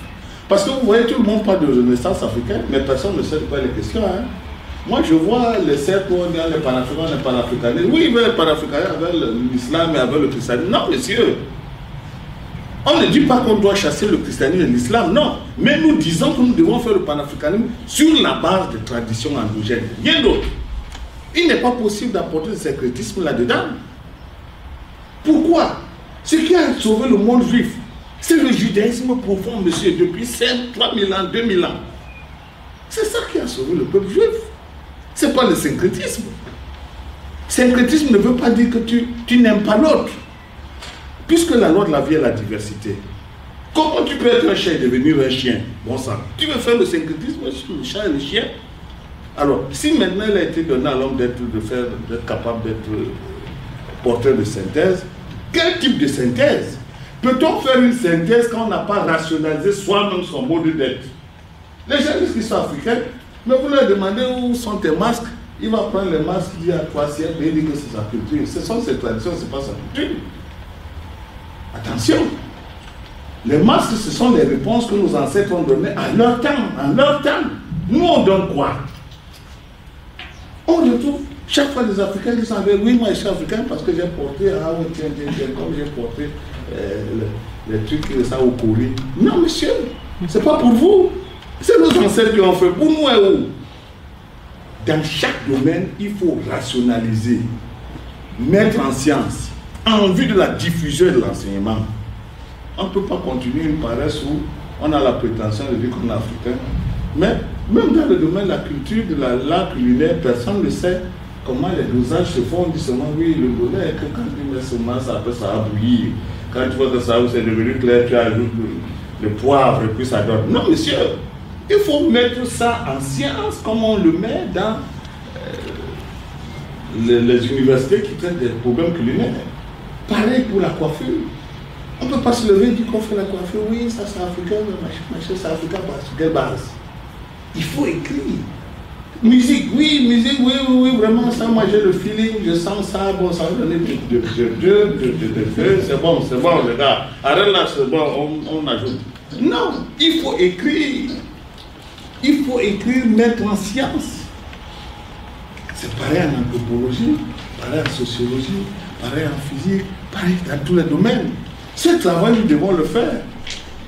Parce que vous voyez, tout le monde parle de renaissance africaine, mais personne ne sait de quoi les questions. Hein? Moi, je vois les cercles où on est les panafricains, les panafricanistes. Oui, ils veulent les panafricains avec l'islam et avec le christianisme. Non, monsieur. On ne dit pas qu'on doit chasser le christianisme et l'islam, non. Mais nous disons que nous devons faire le panafricanisme sur la base des traditions endogènes. Rien d'autre. Il n'est pas possible d'apporter le syncrétisme là-dedans. Pourquoi? Ce qui a sauvé le monde juif, c'est le judaïsme profond, monsieur, depuis 3000 ans, 2000 ans. C'est ça qui a sauvé le peuple juif. Ce n'est pas le syncrétisme. Syncrétisme ne veut pas dire que tu n'aimes pas l'autre. Puisque la loi de la vie est la diversité. Comment tu peux être un chien et devenir un chien? Bon sang. Tu veux faire le syncrétisme sur le chat et le chien? Alors, si maintenant il a été donné à l'homme d'être capable d'être porteur de synthèse, quel type de synthèse? Peut-on faire une synthèse quand on n'a pas rationalisé soi-même son mode d'être? Les gens disent qu'ils sont africains, mais vous leur demandez où sont tes masques, il va prendre les masques il y a 3 siècles et il dit que c'est sa culture. Ce sont ses traditions, ce n'est pas sa culture. Attention, les masques, ce sont les réponses que nos ancêtres ont données à leur temps, à leur temps. Nous, on donne quoi? On retrouve chaque fois les Africains qui s'en disent, oui, moi je suis africain parce que j'ai porté, comme j'ai porté les trucs ça au Corée. Non, monsieur, c'est pas pour vous. C'est nos ancêtres qui ont fait. Pour nous, et où? Dans chaque domaine, il faut rationaliser, mettre en science, en vue de la diffusion de l'enseignement. On ne peut pas continuer une paresse où on a la prétention de dire qu'on est africain. Mais même dans le domaine de la culture, de l'art culinaire, personne ne sait comment les dosages se font. On dit seulement, oui, le bonheur est que quand tu mets seulement ça, après ça va bouillir. Quand tu vois que ça c'est devenu clair, tu ajoutes le poivre et puis ça donne. Non, monsieur, il faut mettre ça en science comme on le met dans les universités qui traitent des problèmes culinaires. Pareil pour la coiffure. On ne peut pas se lever et dire qu'on fait la coiffure. Oui, ça c'est africain, machin, c'est africain. Sur quelle base? Il faut écrire. Musique, oui, vraiment, ça, moi j'ai le feeling, je sens ça, bon, ça va donner de feu, c'est bon, les gars. Arrête là, c'est bon, on ajoute. Non, il faut écrire. Il faut écrire, mettre en science. C'est pareil en anthropologie, pareil en sociologie, pareil en physique, pareil dans tous les domaines. Ce travail, nous devons le faire.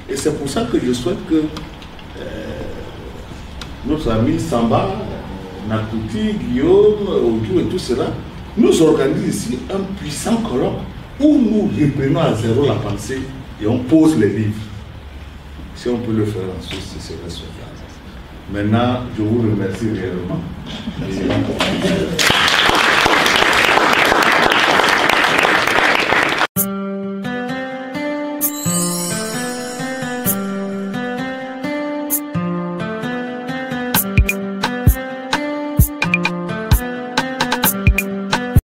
Et c'est pour ça que je souhaite que notre ami Samba, Nakouti, Guillaume, Odou et tout cela, nous organisent ici un puissant colloque où nous reprenons à zéro la pensée et on pose les livres. Si on peut le faire en Suisse, ce serait souhaitable. Maintenant, je vous remercie réellement.